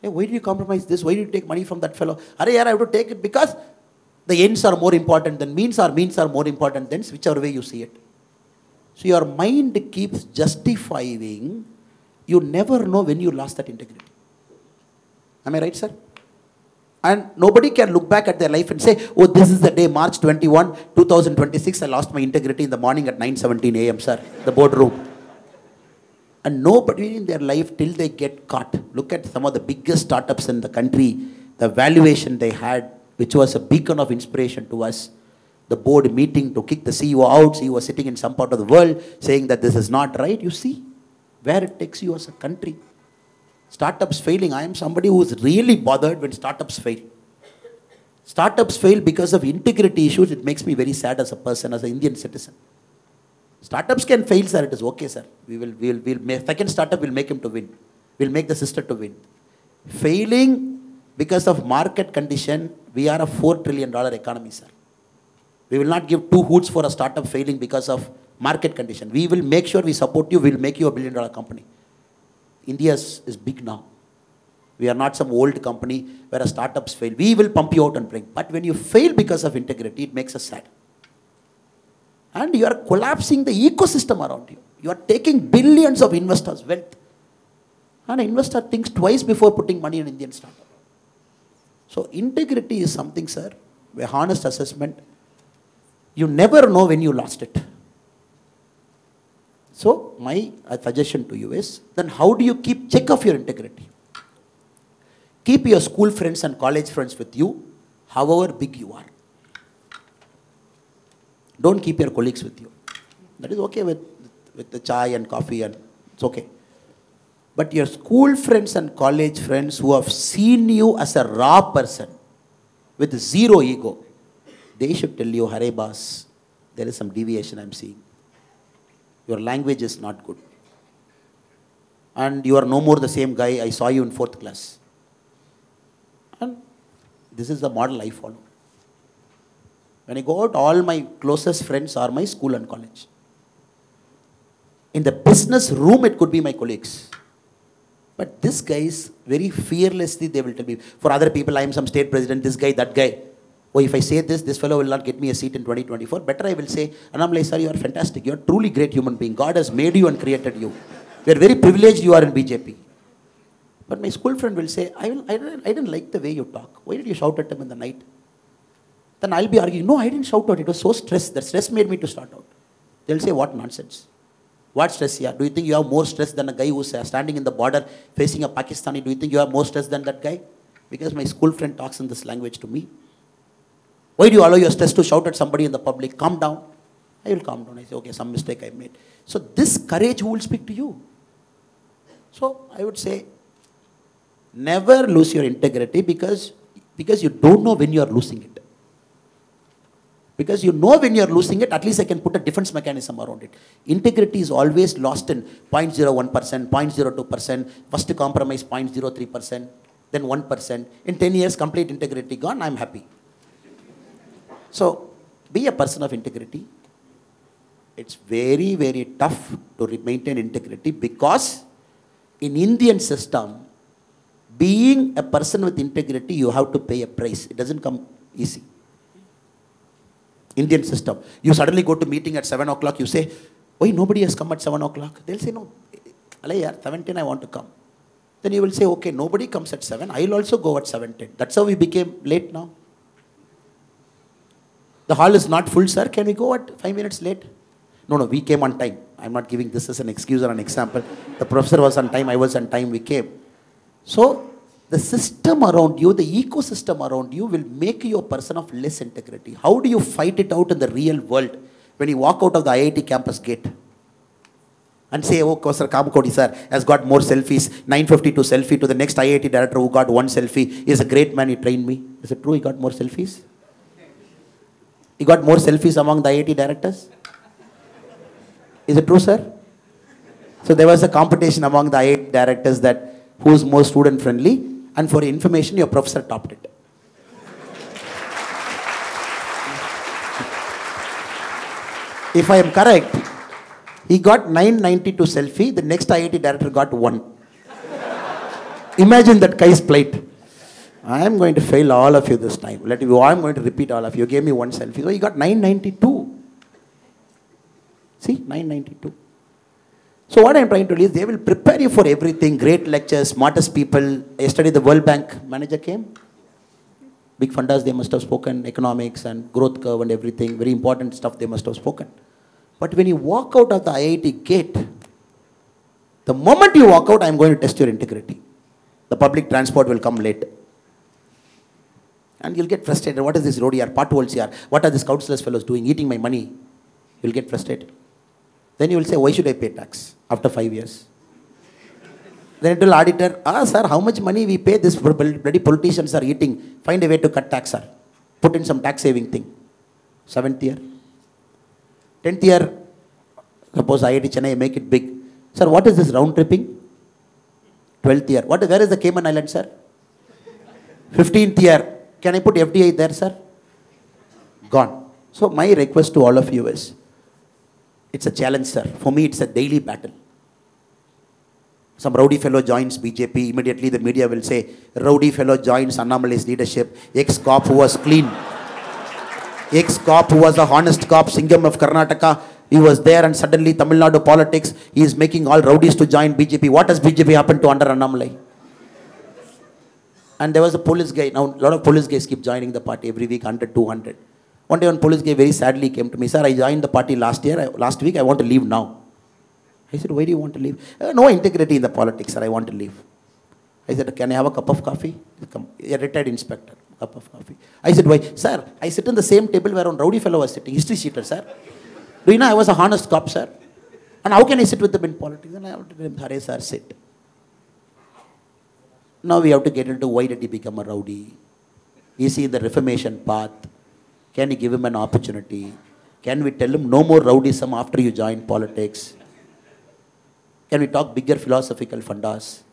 S3: Hey, why did you compromise this? Why did you take money from that fellow? I have to take it because the ends are more important than means, or means are more important than whichever way you see it. So your mind keeps justifying. You never know when you lost that integrity. Am I right, sir? And nobody can look back at their life and say, oh, this is the day, March 21, 2026, I lost my integrity in the morning at 9:17 a.m., sir, the boardroom. And nobody in their life till they get caught. Look at some of the biggest startups in the country, the valuation they had, which was a beacon of inspiration to us. The board meeting to kick the CEO out. CEO was sitting in some part of the world saying that this is not right. You see where it takes you as a country. Startups failing. I am somebody who is really bothered when startups fail. Startups fail because of integrity issues. It makes me very sad as a person, as an Indian citizen. Startups can fail, sir. It is okay, sir. We'll make, second startup will make him to win. We'll make the sister to win. Failing because of market condition, we are a $4 trillion economy, sir. We will not give two hoots for a startup failing because of market condition. We will make sure we support you. We will make you a $1 billion company. India is big now. We are not some old company where startups fail. We will pump you out and bring. But when you fail because of integrity, it makes us sad. And you are collapsing the ecosystem around you. You are taking billions of investors' wealth. And an investor thinks twice before putting money in Indian startup. So integrity is something, sir, a honest assessment. You never know when you lost it. So my suggestion to you is, then how do you keep check of your integrity? Keep your school friends and college friends with you, however big you are. Don't keep your colleagues with you. That is okay with the chai and coffee, and it's okay. But your school friends and college friends who have seen you as a raw person with zero ego, they should tell you, Hare boss, there is some deviation I'm seeing. Your language is not good. And you are no more the same guy I saw you in 4th class. And this is the model I follow. When I go out, all my closest friends are my school and college. In the business room, it could be my colleagues. But this guy is very fearlessly, they will tell me. For other people, I am some state president, this guy, that guy. Oh, if I say this fellow will not get me a seat in 2024. Better I will say, Annamalai sir, you are fantastic. You are truly great human being. God has made you and created you. We are very privileged you are in BJP. But my school friend will say, I didn't like the way you talk. Why did you shout at him in the night? Then I'll be arguing, no, I didn't shout out. It was so stressed. The stress made me to start out. They'll say, what nonsense. What stress here? Do you think you have more stress than a guy who's standing in the border facing a Pakistani? Do you think you have more stress than that guy? Because my school friend talks in this language to me. Why do you allow your stress to shout at somebody in the public? Calm down. I will calm down. I say, okay, some mistake I made. So this courage, who will speak to you? So I would say, never lose your integrity because you don't know when you are losing it. Because you know when you are losing it, at least I can put a defense mechanism around it. Integrity is always lost in 0.01%, 0.02%, first compromise 0.03%, then 1%. In 10 years, complete integrity gone, I'm happy. So, be a person of integrity. It's very, very tough to maintain integrity because in Indian system, being a person with integrity, you have to pay a price. It doesn't come easy. Indian system. You suddenly go to meeting at 7 o'clock, you say, why nobody has come at 7 o'clock? They'll say, no, 7:10 I want to come. Then you will say, okay, nobody comes at 7, I'll also go at 7:10. That's how we became late now. The hall is not full, sir. Can we go at 5 minutes late? No, we came on time. I'm not giving this as an excuse or an example. The professor was on time, I was on time, we came. So, the system around you, the ecosystem around you will make you a person of less integrity. How do you fight it out in the real world when you walk out of the IIT campus gate and say, oh, Sir Kamkodi sir has got more selfies, 952 selfie to the next IIT director who got one selfie. He is a great man, he trained me. Is it true he got more selfies? He got more selfies among the IIT directors? Is it true, sir? So there was a competition among the IIT directors that who is more student friendly, and for information, your professor topped it. If I am correct, he got 992 selfie, the next IIT director got 1. Imagine that guy's plight. I am going to fail all of you this time. I am going to repeat all of you. You gave me 1 selfie. So he got 992. See, 992. So what I am trying to do is they will prepare you for everything. Great lectures, smartest people. Yesterday the World Bank manager came. Big fundas they must have spoken, economics and growth curve and everything. Very important stuff they must have spoken. But when you walk out of the IIT gate, the moment you walk out, I am going to test your integrity. The public transport will come late. And you'll get frustrated. What is this road here? Potholes here. What are these councillors fellows doing? Eating my money. You'll get frustrated. Then you will say, why should I pay tax after 5 years? Then it will auditor, sir, how much money we pay? This bloody politicians are eating. Find a way to cut tax, sir. Put in some tax saving thing. 7th year. 10th year, suppose IIT Chennai make it big. Sir, what is this round tripping? 12th year. Where is the Cayman Island, sir? 15th year. Can I put FDI there, sir? Gone. So my request to all of you is, it's a challenge, sir. For me, it's a daily battle. Some rowdy fellow joins BJP. Immediately the media will say, rowdy fellow joins Annamalai's leadership. Ex-cop who was clean. Ex-cop who was a honest cop, Singham of Karnataka. He was there and suddenly Tamilnadu politics. He is making all rowdies to join BJP. What has BJP happened to under Annamalai? And there was a police guy. Now, a lot of police guys keep joining the party every week, 100, 200. One day, one police guy very sadly came to me. Sir, I joined the party last week. I want to leave now. I said, why do you want to leave? No integrity in the politics, sir. I want to leave. I said, can I have a cup of coffee? A retired inspector, cup of coffee. I said, why? Sir, I sit in the same table where one rowdy fellow was sitting. History sheeter, sir. Do you know I was a honest cop, sir? And how can I sit with them in politics? And I have to tell him, Hare, sir, sit. Now we have to get into why did he become a rowdy? Is he in the reformation path? Can you give him an opportunity? Can we tell him no more rowdyism after you join politics? Can we talk bigger philosophical fundas?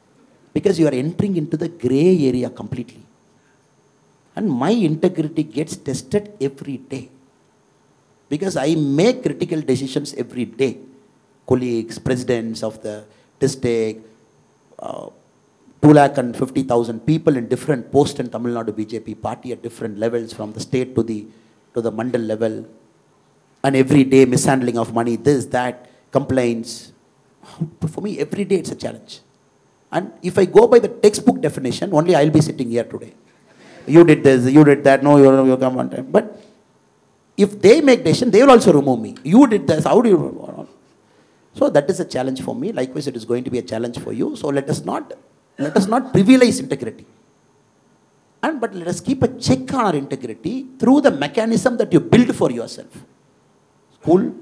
S3: Because you are entering into the grey area completely. And my integrity gets tested every day. Because I make critical decisions every day. Colleagues, presidents of the district, 250,000 people in different posts in Tamil Nadu BJP party at different levels, from the state to the mandal level. And every day mishandling of money, this, that, complaints. For me, every day it's a challenge. And if I go by the textbook definition, only I'll be sitting here today. You did this, you did that, no, you come on time. But if they make decision, they will also remove me. You did this, how do you? So that is a challenge for me. Likewise, it is going to be a challenge for you. So let us not trivialize integrity. But let us keep a check on our integrity through the mechanism that you build for yourself. School,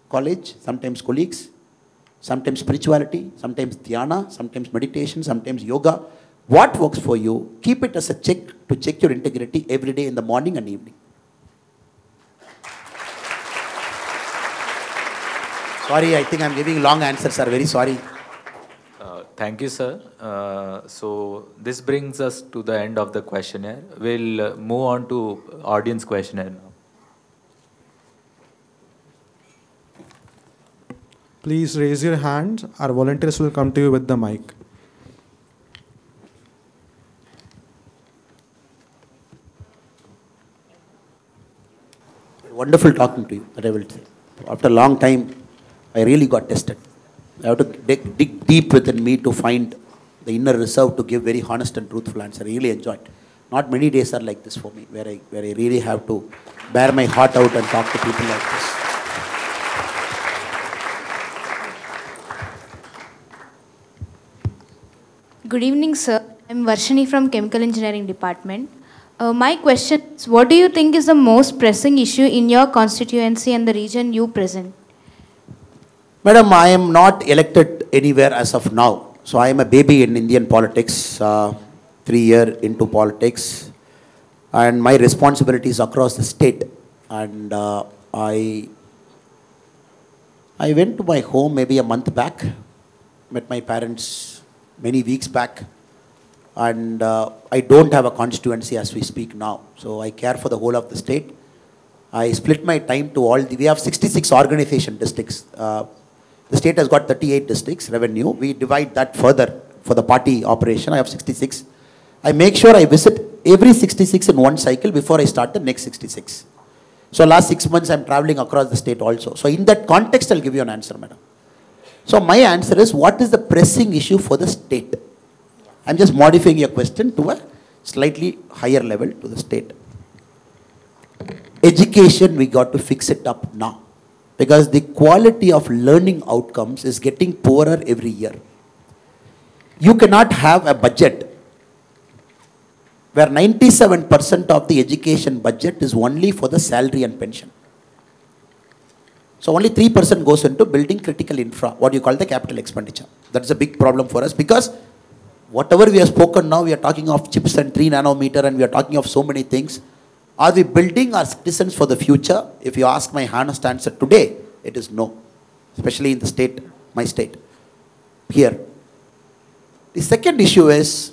S3: college, sometimes colleagues, sometimes spirituality, sometimes dhyana, sometimes meditation, sometimes yoga. What works for you, keep it as a check to check your integrity every day in the morning and evening. Sorry, I think I'm giving long answers, sir. Very sorry.
S4: Thank you, sir. So this brings us to the end of the questionnaire. We'll move on to audience questionnaire now.
S1: Please raise your hands. Our volunteers will come to you with the mic.
S3: What wonderful talking to you, that I will say. After a long time, I really got tested. I have to dig deep within me to find the inner reserve to give very honest and truthful answer. I really enjoyed. Not many days are like this for me, where I really have to bear my heart out and talk to people like this.
S5: Good evening, sir. I'm Varshini from Chemical Engineering Department. My question is, what do you think is the most pressing issue in your constituency and the region you present?
S3: Madam, I am not elected anywhere as of now. So I am a baby in Indian politics, 3 years into politics. And my responsibilities across the state. And I went to my home maybe a month back, met my parents many weeks back. And I don't have a constituency as we speak now. So I care for the whole of the state. I split my time to we have 66 organization districts. The state has got 38 districts revenue. We divide that further for the party operation. I have 66. I make sure I visit every 66 in one cycle before I start the next 66. So last 6 months I'm traveling across the state also. So in that context I'll give you an answer, madam. So my answer is, what is the pressing issue for the state? I'm just modifying your question to a slightly higher level to the state. Education, we got to fix it up now. Because the quality of learning outcomes is getting poorer every year. You cannot have a budget where 97% of the education budget is only for the salary and pension. So only 3% goes into building critical infra, what you call the capital expenditure. That's a big problem for us, because whatever we have spoken now, we are talking of chips and 3 nanometer, and we are talking of so many things. Are we building our citizens for the future? If you ask my honest answer today, it is no. Especially in the state, my state, here. The second issue is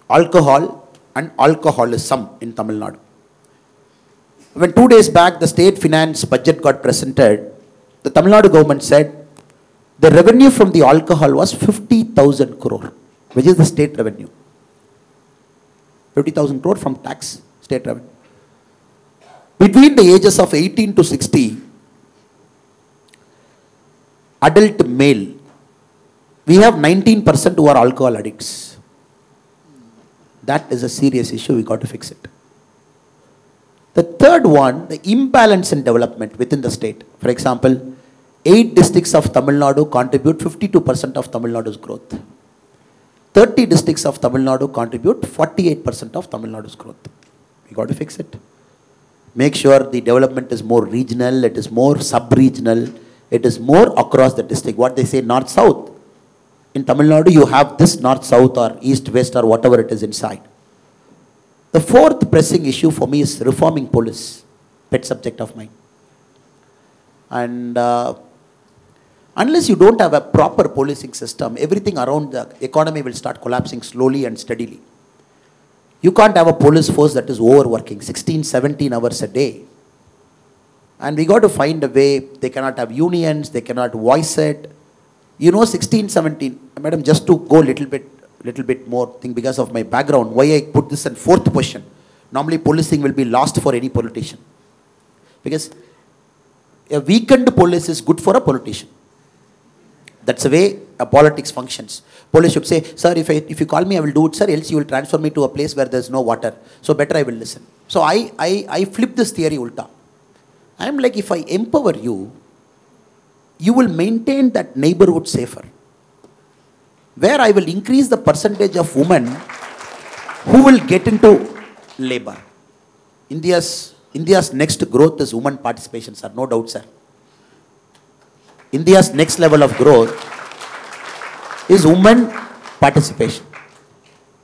S3: alcohol and alcoholism in Tamil Nadu. When 2 days back the state finance budget got presented, the Tamil Nadu government said the revenue from the alcohol was 50,000 crore, which is the state revenue. 50,000 crore from tax, state revenue. Between the ages of 18 to 60, adult male, we have 19% who are alcohol addicts. That is a serious issue, we got to fix it. The third one, the imbalance in development within the state. For example, 8 districts of Tamil Nadu contribute 52% of Tamil Nadu's growth. 30 districts of Tamil Nadu contribute 48% of Tamil Nadu's growth. We got to fix it. Make sure the development is more regional, it is more sub-regional, it is more across the district. What they say north-south. In Tamil Nadu, you have this north-south or east-west or whatever it is inside. The fourth pressing issue for me is reforming police, pet subject of mine. And unless you don't have a proper policing system, everything around the economy will start collapsing slowly and steadily. You can't have a police force that is overworking 16, 17 hours a day. And we got to find a way. They cannot have unions, they cannot voice it. You know, 16, 17, madam, just to go little bit more thing because of my background, why I put this in fourth question. Normally policing will be lost for any politician. Because a weakened police is good for a politician. That's the way politics functions. Police should say, sir, if you call me, I will do it, sir, else you will transfer me to a place where there is no water. So better I will listen. So I flip this theory ulta. I am like, if I empower you, you will maintain that neighborhood safer. Where I will increase the percentage of women who will get into labor. India's next growth is women participation, sir. No doubt, sir. India's next level of growth is women participation.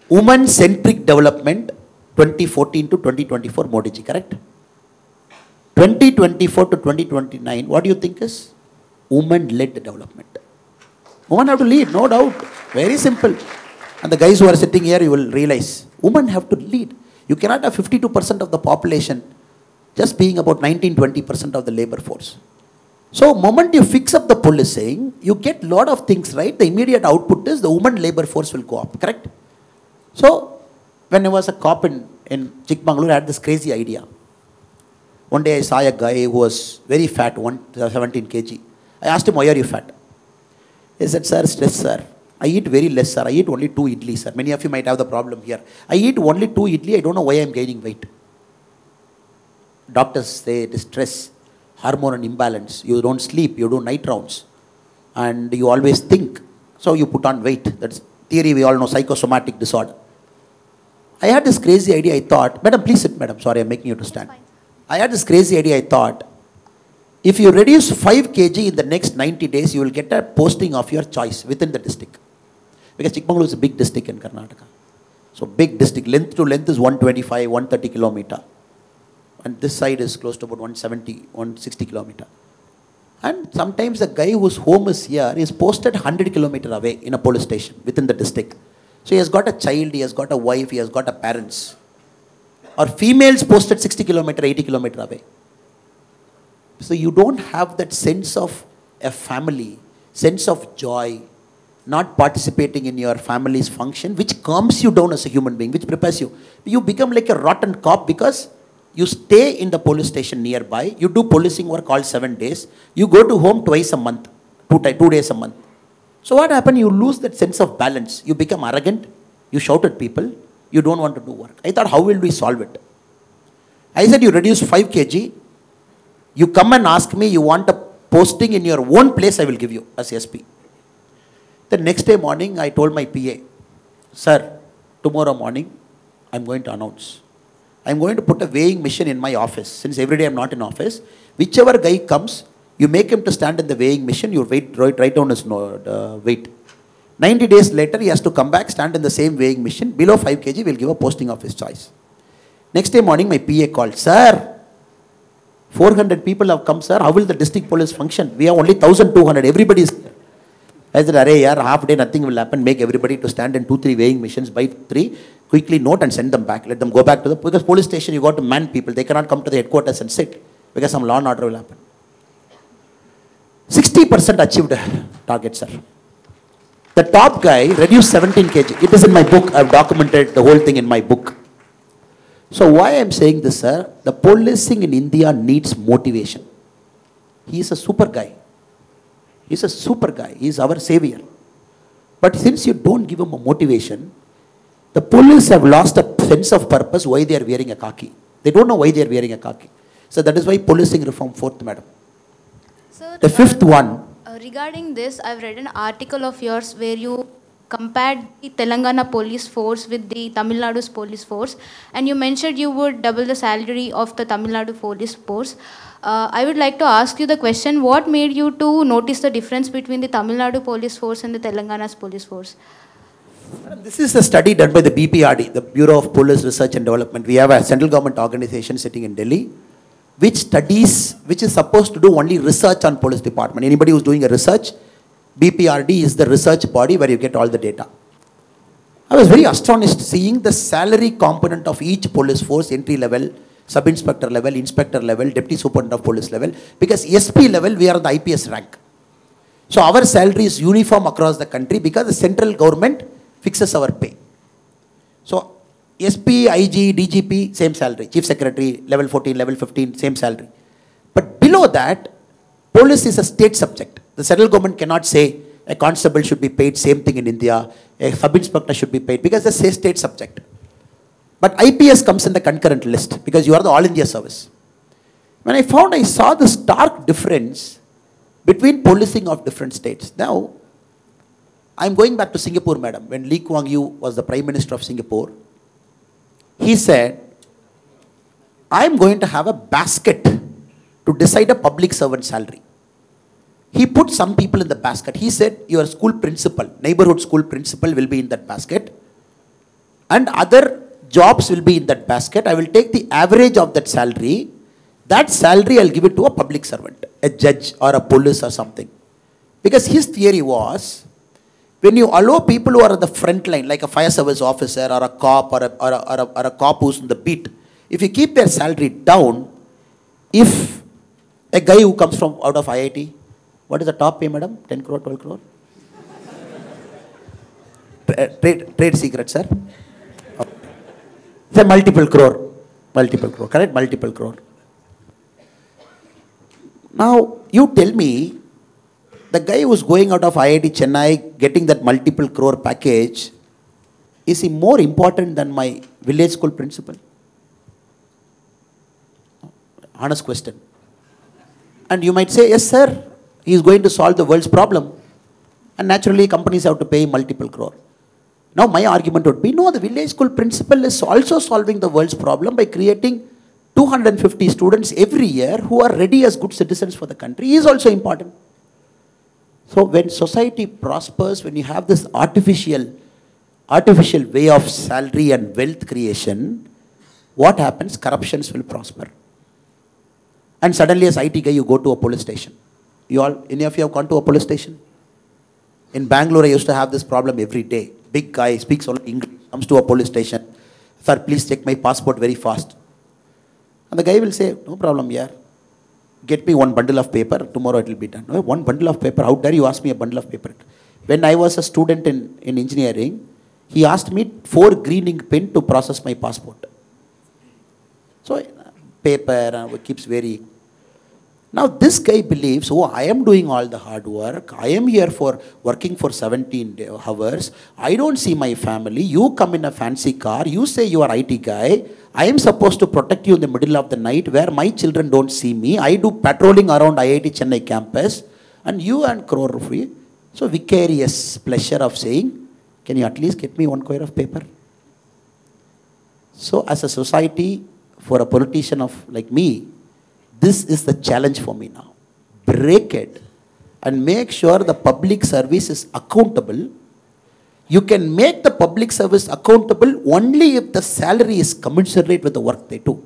S3: Women-centric development, 2014 to 2024, Modi ji, correct? 2024 to 2029, what do you think is? Women-led development. Women have to lead, no doubt. Very simple. And the guys who are sitting here, you will realize, women have to lead. You cannot have 52% of the population just being about 19-20% of the labor force. So, moment you fix up the policing, you get lot of things right. The immediate output is the woman labor force will go up, correct? So, when I was a cop in Chikmagalur, I had this crazy idea. One day I saw a guy who was very fat, 117 kg. I asked him, why are you fat? He said, sir, stress, sir. I eat very less, sir. I eat only 2 idli, sir. Many of you might have the problem here. I eat only 2 idli. I don't know why I am gaining weight. Doctors say it is stress, hormone imbalance. You don't sleep. You do night rounds. And you always think. So you put on weight. That's theory we all know, psychosomatic disorder. I had this crazy idea. I thought, madam, please sit, madam. Sorry, I'm making you to stand. I had this crazy idea. I thought, if you reduce 5 kg in the next 90 days, you will get a posting of your choice within the district. Because Chikmagaluru is a big district in Karnataka. So big district, length to length is 125, 130 kilometer. And this side is close to about 170, 160 kilometer. And sometimes the guy whose home is here is posted 100 kilometer away in a police station within the district. So he has got a child, he has got a wife, he has got a parents. Or females posted 60 kilometer, 80 kilometer away. So you don't have that sense of a family, sense of joy, not participating in your family's function, which calms you down as a human being, which prepares you. You become like a rotten cop because you stay in the police station nearby, you do policing work all 7 days, you go to home twice a month, 2 days a month. So what happened? You lose that sense of balance. You become arrogant, you shout at people, you don't want to do work. I thought, how will we solve it? I said, you reduce 5 kg, you come and ask me, you want a posting in your own place, I will give you as SP. The next day morning, I told my PA, sir, tomorrow morning, I'm going to announce. I'm going to put a weighing machine in my office. Since every day I'm not in office, whichever guy comes, you make him to stand in the weighing machine, you write down his weight. 90 days later, he has to come back, stand in the same weighing machine. Below 5 kg, we'll give a posting of his choice. Next day morning, my PA called, sir, 400 people have come, sir. How will the district police function? We have only 1,200. Everybody is here. I said, array, yaar, half day, nothing will happen. Make everybody to stand in 2-3 weighing machines, buy 3, quickly note and send them back. Let them go back to the, because police station, you got to man people. They cannot come to the headquarters and sit, because some law and order will happen. 60% achieved target, sir. The top guy reduced 17 kg. It is in my book. I've documented the whole thing in my book. So why I'm saying this, sir, the policing in India needs motivation. He is a super guy. He's a super guy. He's our savior. But since you don't give him a motivation, the police have lost a sense of purpose why they are wearing a khaki. They don't know why they are wearing a khaki. So that is why policing reform 4th, madam.
S5: Sir,
S3: The 5th one.
S5: Regarding this, I've read an article of yours where you compared the Telangana police force with the Tamil Nadu's police force, and you mentioned you would double the salary of the Tamil Nadu police force. I would like to ask you the question, what made you to notice the difference between the Tamil Nadu police force and the Telangana's police force?
S3: This is a study done by the BPRD, the Bureau of Police Research and Development. We have a central government organization sitting in Delhi, which studies, which is supposed to do only research on police department. Anybody who's doing a research, BPRD is the research body where you get all the data. I was very astonished seeing the salary component of each police force, entry level, sub-inspector level, inspector level, deputy superintendent of police level, because SP level we are on the IPS rank. So our salary is uniform across the country because the central government fixes our pay. So SP, IG, DGP, same salary. Chief Secretary, level 14, level 15, same salary. But below that, police is a state subject. The central government cannot say a constable should be paid same thing in India, a sub-inspector should be paid, because it's a state subject. But IPS comes in the concurrent list because you are the all India service. When I saw the stark difference between policing of different states. Now, I'm going back to Singapore, madam. When Lee Kuan Yew was the Prime Minister of Singapore, he said, I'm going to have a basket to decide a public servant salary. He put some people in the basket. He said, your school principal, neighborhood school principal will be in that basket. And other jobs will be in that basket. I will take the average of that salary. That salary I'll give it to a public servant, a judge or a police or something. Because his theory was, when you allow people who are at the front line, like a fire service officer or a cop or a cop who's in the beat, if you keep their salary down, if a guy who comes from out of IIT, what is the top pay, madam? 10 crore, 12 crore? Trade secret, sir. Okay. Say multiple crore, correct? Multiple crore. Now, you tell me, the guy who's going out of IIT Chennai, getting that multiple crore package, is he more important than my village school principal? Honest question. And you might say, yes, sir, he is going to solve the world's problem. And naturally, companies have to pay multiple crore. Now, my argument would be, no, the village school principal is also solving the world's problem by creating 250 students every year who are ready as good citizens for the country. He is also important. So, when society prospers, when you have this artificial way of salary and wealth creation, what happens? Corruptions will prosper. And suddenly, as IT guy, you go to a police station. Any of you have gone to a police station? In Bengaluru, I used to have this problem every day. Big guy, speaks only English, comes to a police station. Sir, please check my passport very fast. And the guy will say, no problem, yeah. Get me one bundle of paper, tomorrow it will be done. No, one bundle of paper, how dare you ask me a bundle of paper? When I was a student in engineering, he asked me 4 green ink pen to process my passport. So, paper keeps varying. Now this guy believes, oh, I am doing all the hard work. I am here for working for 17 hours. I don't see my family. You come in a fancy car. You say you are IT guy. I am supposed to protect you in the middle of the night where my children don't see me. I do patrolling around IIT Chennai campus. And you earn crore free. So vicarious pleasure of saying, can you at least get me 1 coin of paper? So as a society, for a politician like me, this is the challenge for me now. Break it and make sure the public service is accountable. You can make the public service accountable only if the salary is commensurate with the work they do.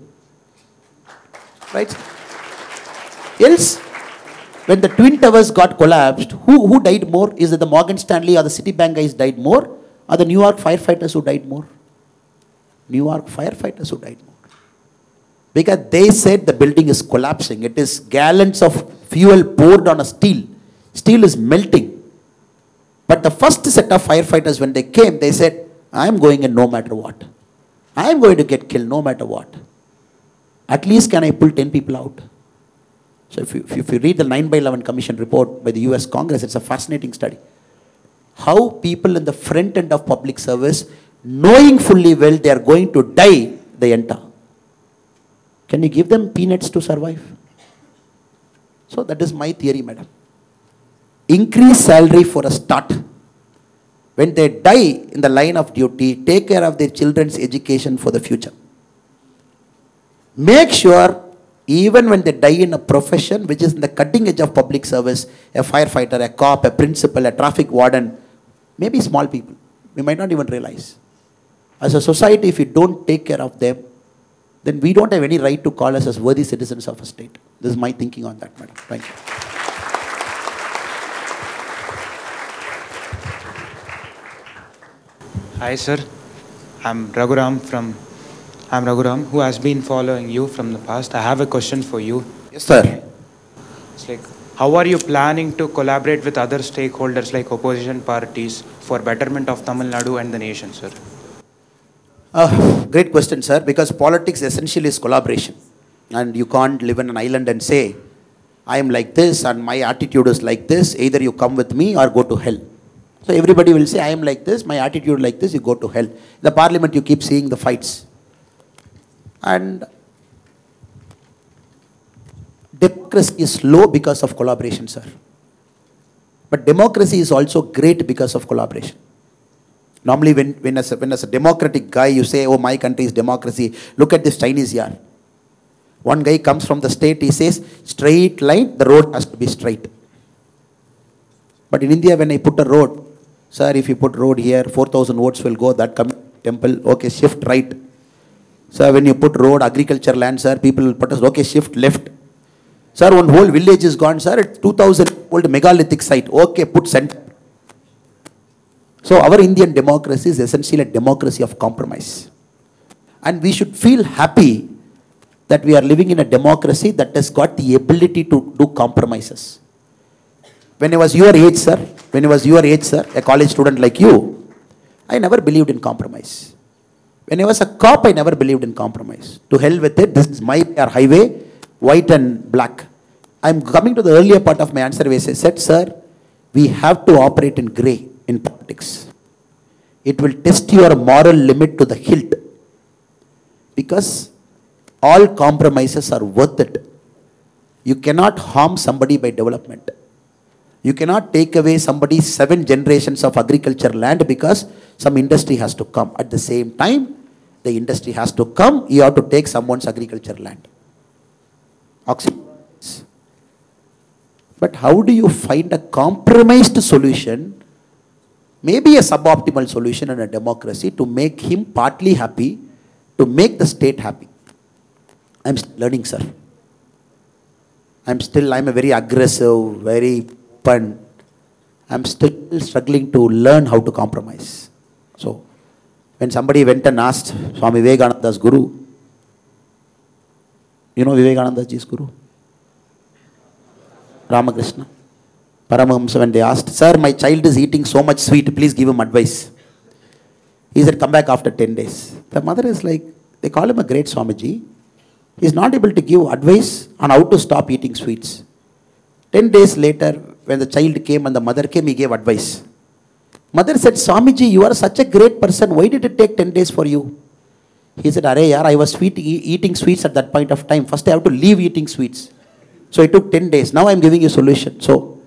S3: Right? Else, when the Twin Towers got collapsed, who died more? Is it the Morgan Stanley or the Citibank guys died more? Or the New York firefighters who died more? New York firefighters who died more. Because they said the building is collapsing. It is gallons of fuel poured on a steel. Steel is melting. But the first set of firefighters, when they came, they said, I am going in no matter what. I am going to get killed no matter what. At least can I pull 10 people out? So if you read the 9/11 Commission report by the US Congress, it's a fascinating study. How people in the front end of public service, knowing fully well they are going to die, they enter. Can you give them peanuts to survive? So that is my theory, madam. Increase salary for a start. When they die in the line of duty, take care of their children's education for the future. Make sure, even when they die in a profession which is in the cutting edge of public service, a firefighter, a cop, a principal, a traffic warden, maybe small people, we might not even realize. As a society, if we don't take care of them, then we don't have any right to call us as worthy citizens of a state. This is my thinking on that, madam. Thank you.
S6: Hi, sir. I'm Raghuram, who has been following you from the past. I have a question for you.
S3: Yes, sir.
S6: It's like, how are you planning to collaborate with other stakeholders like opposition parties for betterment of Tamil Nadu and the nation, sir?
S3: Great question, sir, because politics essentially is collaboration. And you can't live in an island and say, I am like this and my attitude is like this. Either you come with me or go to hell. So everybody will say, I am like this, my attitude like this, you go to hell. In the parliament, you keep seeing the fights. And democracy is slow because of collaboration, sir. But democracy is also great because of collaboration. Normally, when as a democratic guy, you say, oh, my country is democracy. Look at this Chinese yard. One guy comes from the state, he says, straight line, the road has to be straight. But in India, when I put a road, sir, if you put road here, 4,000 votes will go, that temple, okay, shift right. Sir, when you put road, agriculture land, sir, people will put us, okay, shift left. Sir, one whole village is gone, sir, 2,000 old megalithic site, okay, put center. So our Indian democracy is essentially a democracy of compromise. And we should feel happy that we are living in a democracy that has got the ability to do compromises. When I was your age, sir, a college student like you, I never believed in compromise. When I was a cop, I never believed in compromise. To hell with it, this is my highway, white and black. I'm coming to the earlier part of my answer where I said, sir, we have to operate in grey in politics. It will test your moral limit to the hilt, because all compromises are worth it. You cannot harm somebody by development. You cannot take away somebody's 7 generations of agriculture land because some industry has to come. At the same time, the industry has to come, you have to take someone's agriculture land. But how do you find a compromised solution, maybe a suboptimal solution in a democracy, to make him partly happy, to make the state happy? I'm learning, sir. I'm a very aggressive, very fun. I'm still struggling to learn how to compromise. So, when somebody went and asked Swami Vivekananda's guru, you know Vivekananda's guru? Ramakrishna. Paramahamsa, when they asked, sir, my child is eating so much sweet, please give him advice. He said, come back after 10 days. The mother is like, they call him a great Swamiji. He is not able to give advice on how to stop eating sweets. 10 days later, when the child came and the mother came, he gave advice. Mother said, Swamiji, you are such a great person. Why did it take 10 days for you? He said, Arey yaar, I was eating sweets at that point of time. First I have to leave eating sweets. So it took 10 days. Now I am giving you a solution. So,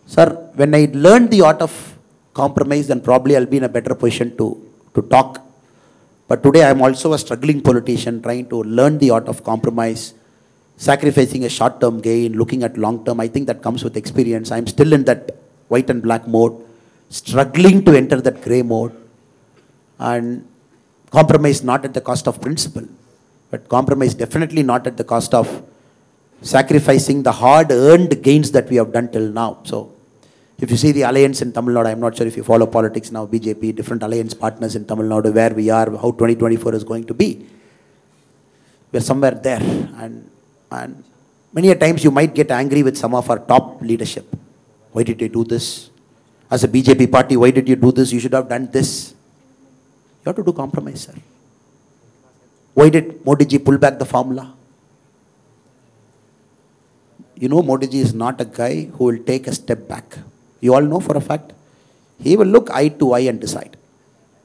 S3: sir, when I learned the art of compromise, then probably I'll be in a better position to talk. But today I am also a struggling politician trying to learn the art of compromise, sacrificing a short-term gain, looking at long-term. I think that comes with experience. I am still in that white and black mode, struggling to enter that grey mode. And compromise not at the cost of principle, but compromise definitely not at the cost of sacrificing the hard-earned gains that we have done till now. So, if you see the alliance in Tamil Nadu, I am not sure if you follow politics now, BJP, different alliance partners in Tamil Nadu, where we are, how 2024 is going to be. We are somewhere there. And many a times you might get angry with some of our top leadership. Why did they do this? As a BJP party, why did you do this? You should have done this. You have to do compromise, sir. Why did Modi ji pull back the formula? You know, Modi ji is not a guy who will take a step back. You all know for a fact. He will look eye to eye and decide.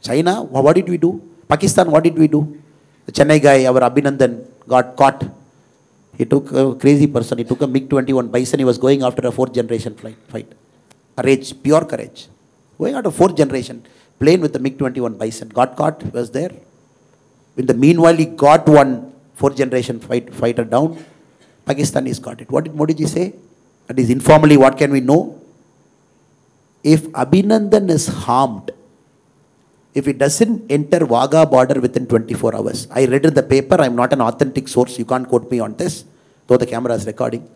S3: China, what did we do? Pakistan, what did we do? The Chennai guy, our Abhinandan, got caught. He took a crazy person. He took a MiG-21 Bison. He was going after a 4th generation fight. Courage, pure courage. Going after 4th generation plane with the MiG-21 Bison. Got caught, was there. In the meanwhile, he got one 4th generation fighter down. Pakistanis got it. What did Modi ji say? That is informally, what can we know? If Abhinandan is harmed, if it doesn't enter Wagah border within 24 hours, I read in the paper, I'm not an authentic source, you can't quote me on this, though the camera is recording.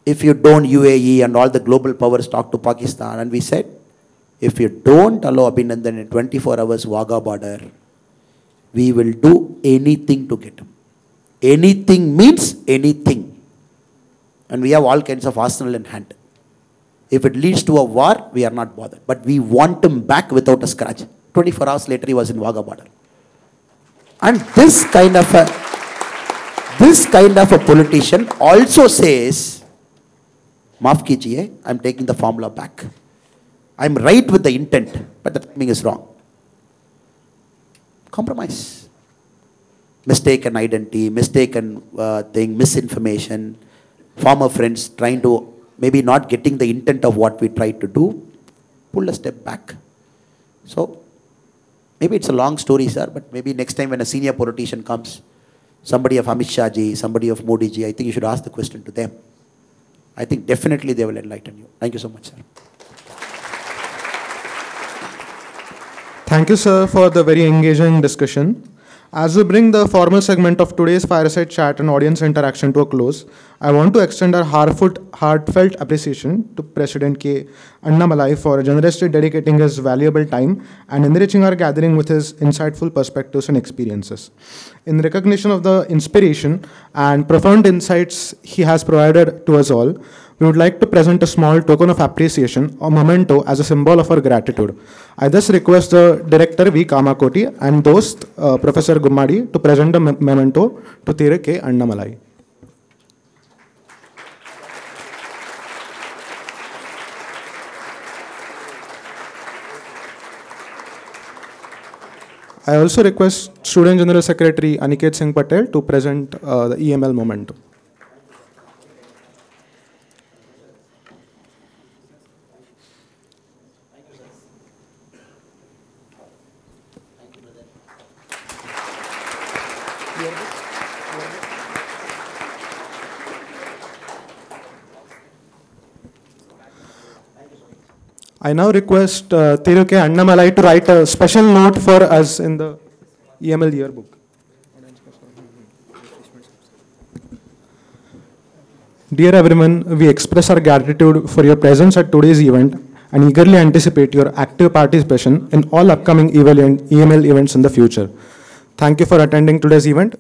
S3: If you don't, UAE and all the global powers talk to Pakistan, and we said, if you don't allow Abhinandan in 24 hours Wagah border, we will do anything to get him. Anything means anything. And we have all kinds of arsenal in hand. If it leads to a war, we are not bothered. But we want him back without a scratch. 24 hours later, he was in Wagah border. And this kind of a politician also says, Maaf kijiye, I'm taking the formula back. I'm right with the intent, but the timing is wrong. Compromise. Mistaken identity, mistaken thing, misinformation, former friends trying to, maybe not getting the intent of what we tried to do, pull a step back. So, maybe it's a long story, sir, but maybe next time when a senior politician comes, somebody of Amit Shah ji, somebody of Modi ji, I think you should ask the question to them. I think definitely they will enlighten you. Thank you so much, sir.
S1: Thank you, sir, for the very engaging discussion. As we bring the formal segment of today's fireside chat and audience interaction to a close, I want to extend our heartfelt appreciation to President K. Annamalai for generously dedicating his valuable time and enriching our gathering with his insightful perspectives and experiences. In recognition of the inspiration and profound insights he has provided to us all, we would like to present a small token of appreciation or memento as a symbol of our gratitude. I thus request the Director V. Kamakoti and Dost Professor Gummadi to present the memento to Thira K. Annamalai. I also request Student General Secretary Aniket Singh Patel to present the EML moment. I now request Shri Annamalai to write a special note for us in the EML yearbook. Dear everyone, we express our gratitude for your presence at today's event and eagerly anticipate your active participation in all upcoming EML events in the future. Thank you for attending today's event.